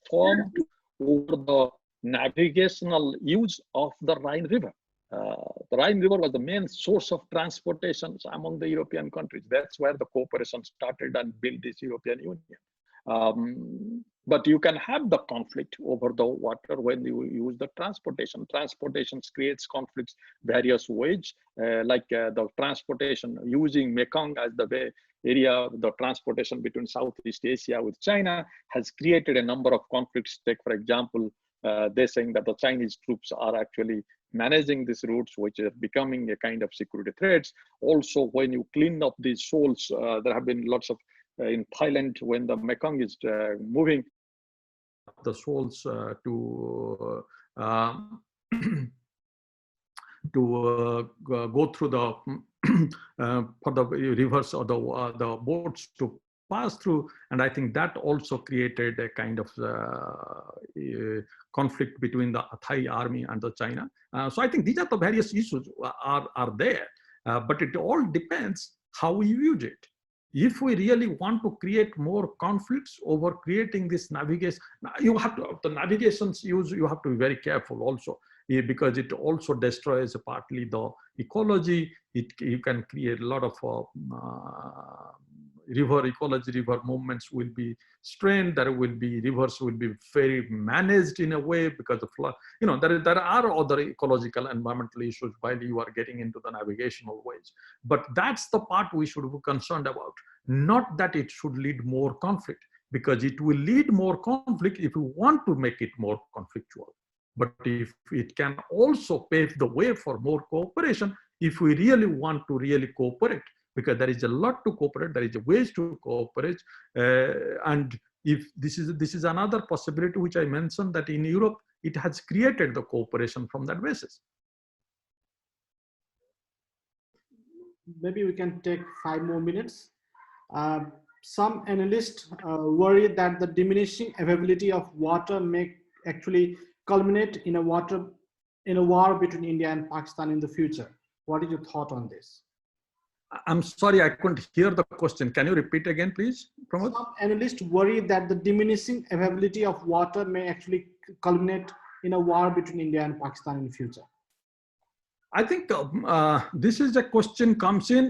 formed over the navigational use of the Rhine River. The Rhine River was the main source of transportation among the European countries. That's where the cooperation started and built this European Union. But you can have the conflict over the water when you use the transportation. Transportation creates conflicts various ways, like the transportation using Mekong as the area, the transportation between Southeast Asia with China has created a number of conflicts. Take, for example, they're saying that the Chinese troops are actually managing these routes, which are becoming a kind of security threats. Also, when you clean up these shoals, there have been lots of in Thailand, when the Mekong is moving the shoals to go through the for the rivers or the boats to pass through, and I think that also created a kind of conflict between the Thai army and the China. So I think these are the various issues are there, but it all depends how we use it. If we really want to create more conflicts over creating this navigation, you have to, the navigation's use, you have to be very careful also, because it also destroys partly the ecology. You can create a lot of river ecology, river movements will be strained. There will be, rivers will be very managed in a way because of flood. You know, there are other ecological environmental issues while you are getting into the navigational ways. But that's the part we should be concerned about. Not that it should lead more conflict, because it will lead more conflict if we want to make it more conflictual. But if it can also pave the way for more cooperation, if we really want to really cooperate, because there is a lot to cooperate, there is ways to cooperate, and if this is another possibility which I mentioned, that in Europe it has created the cooperation from that basis.
Maybe we can take 5 more minutes. Some analysts worry that the diminishing availability of water may actually culminate in a war between India and Pakistan in the future. What is your thought on this?
I'm sorry, I couldn't hear the question. Can you repeat again, please, Pramod?
Some analysts worry that the diminishing availability of water may actually culminate in a war between India and Pakistan in the future.
I think this is a question comes in,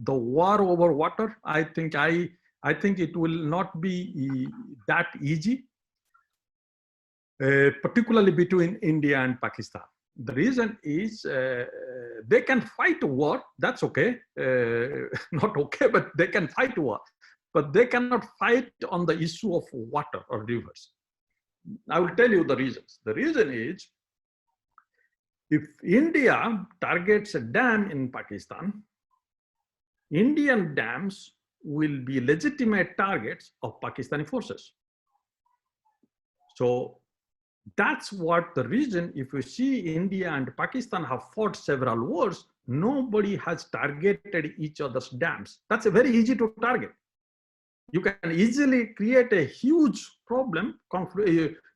the war over water. I think it will not be that easy, particularly between India and Pakistan. The reason is they can fight a war, that's okay, not okay, but they can fight a war, but they cannot fight on the issue of water or rivers.
I will tell you the reasons. The reason is, if India targets a dam in Pakistan, Indian dams will be legitimate targets of Pakistani forces. So that's what the reason, if you see India and Pakistan have fought several wars, nobody has targeted each other's dams. That's a very easy to target. You can easily create a huge problem,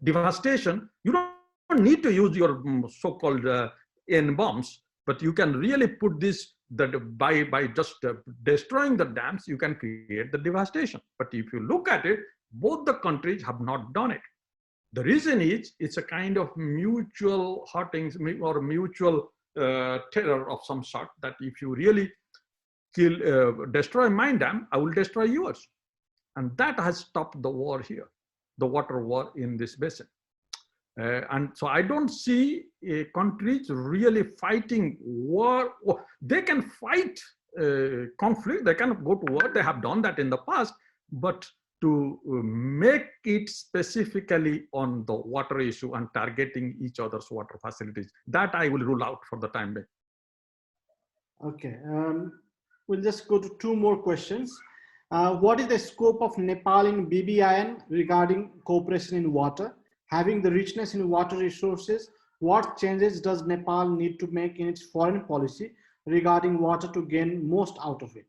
devastation. You don't need to use your so-called N bombs, but you can really put this, that by just destroying the dams, you can create the devastation. But if you look at it, both the countries have not done it. The reason is, it's a kind of mutual hurtings or mutual terror of some sort, that if you really destroy my dam, I will destroy yours. And that has stopped the war here, the water war in this basin. And so I don't see countries really fighting war. They can fight conflict, they can go to war, they have done that in the past, but to make it specifically on the water issue and targeting each other's water facilities, that I will rule out for the time being.
Okay, we'll just go to two more questions. What is the scope of Nepal in BBIN regarding cooperation in water? Having the richness in water resources, what changes does Nepal need to make in its foreign policy regarding water to gain most out of it?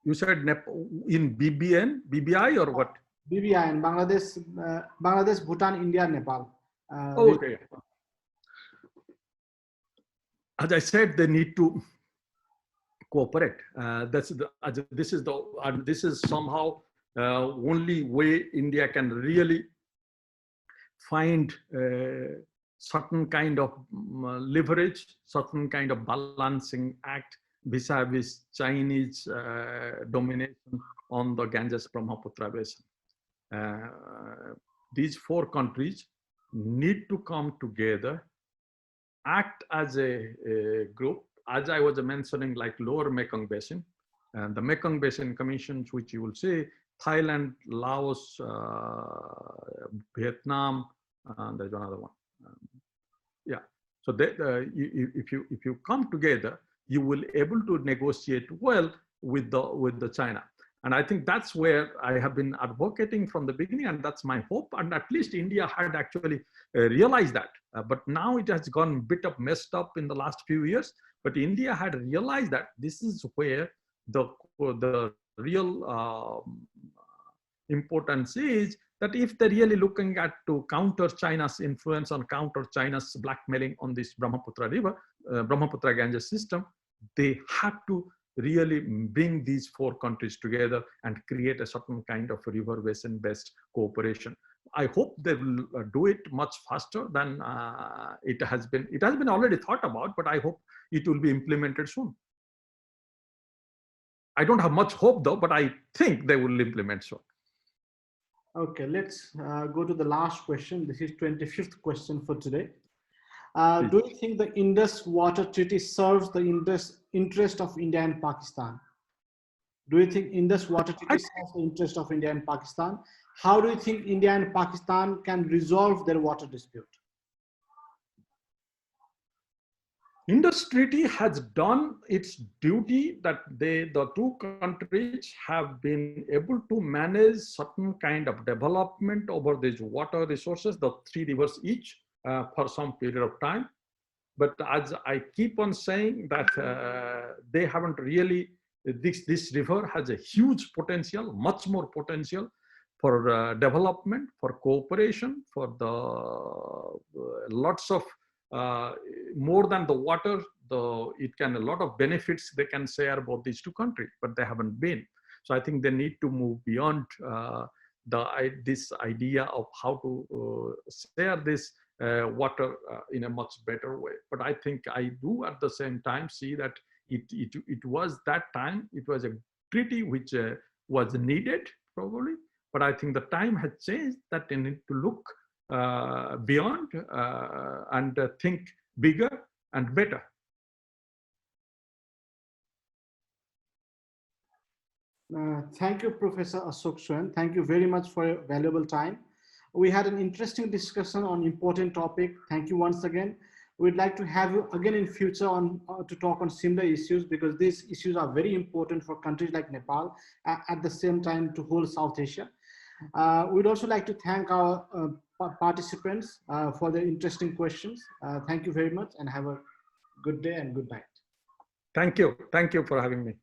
You said in BBN, BBI or what?
BBIN, Bangladesh, Bhutan, India, Nepal.
Okay. As I said, they need to cooperate. This is somehow only way India can really find certain kind of leverage, certain kind of balancing act vis-a-vis Chinese domination on the Ganges-Brahmaputra basin. These four countries need to come together, act as a group, as I was mentioning, like Lower Mekong Basin, and the Mekong Basin Commissions, which you will see, Thailand, Laos, Vietnam, and there's another one. Yeah, so if you come together, you will able to negotiate well with the China. And I think that's where I have been advocating from the beginning, and that's my hope. And at least India had actually realized that. But now it has gone a bit of messed up in the last few years. But India had realized that this is where the real importance is, that if they're really looking at to counter China's influence and counter China's blackmailing on this Brahmaputra river, Brahmaputra Ganges system, they have to really bring these four countries together and create a certain kind of river basin based cooperation. I hope they will do it much faster than it has been. It has been already thought about, but I hope it will be implemented soon. I don't have much hope though, but I think they will implement soon.
Okay, let's go to the last question. This is 25th question for today. Do you think the Indus Water Treaty serves the interest of India and Pakistan? Do you think Indus Water Treaty serves the interest of India and Pakistan? How do you think India and Pakistan can resolve their water dispute?
Indus Treaty has done its duty, that the two countries have been able to manage certain kind of development over these water resources, the three rivers each, for some period of time. But as I keep on saying that they haven't really, this river has a huge potential, much more potential for development, for cooperation, for the lots of more than the water, it can a lot of benefits they can share about these two countries, but they haven't been. So I think they need to move beyond this idea of how to share this water in a much better way. But I think I do at the same time see that it was that time, it was a treaty which was needed probably, but I think the time has changed, that they need to look beyond and think bigger and better.
Thank you, Professor Ashok Swain. Thank you very much for your valuable time. We had an interesting discussion on important topic. Thank you once again. We'd like to have you again in future on to talk on similar issues, because these issues are very important for countries like Nepal, at the same time to whole South Asia. We'd also like to thank our participants for their interesting questions. Thank you very much and have a good day and good night.
Thank you. Thank you for having me.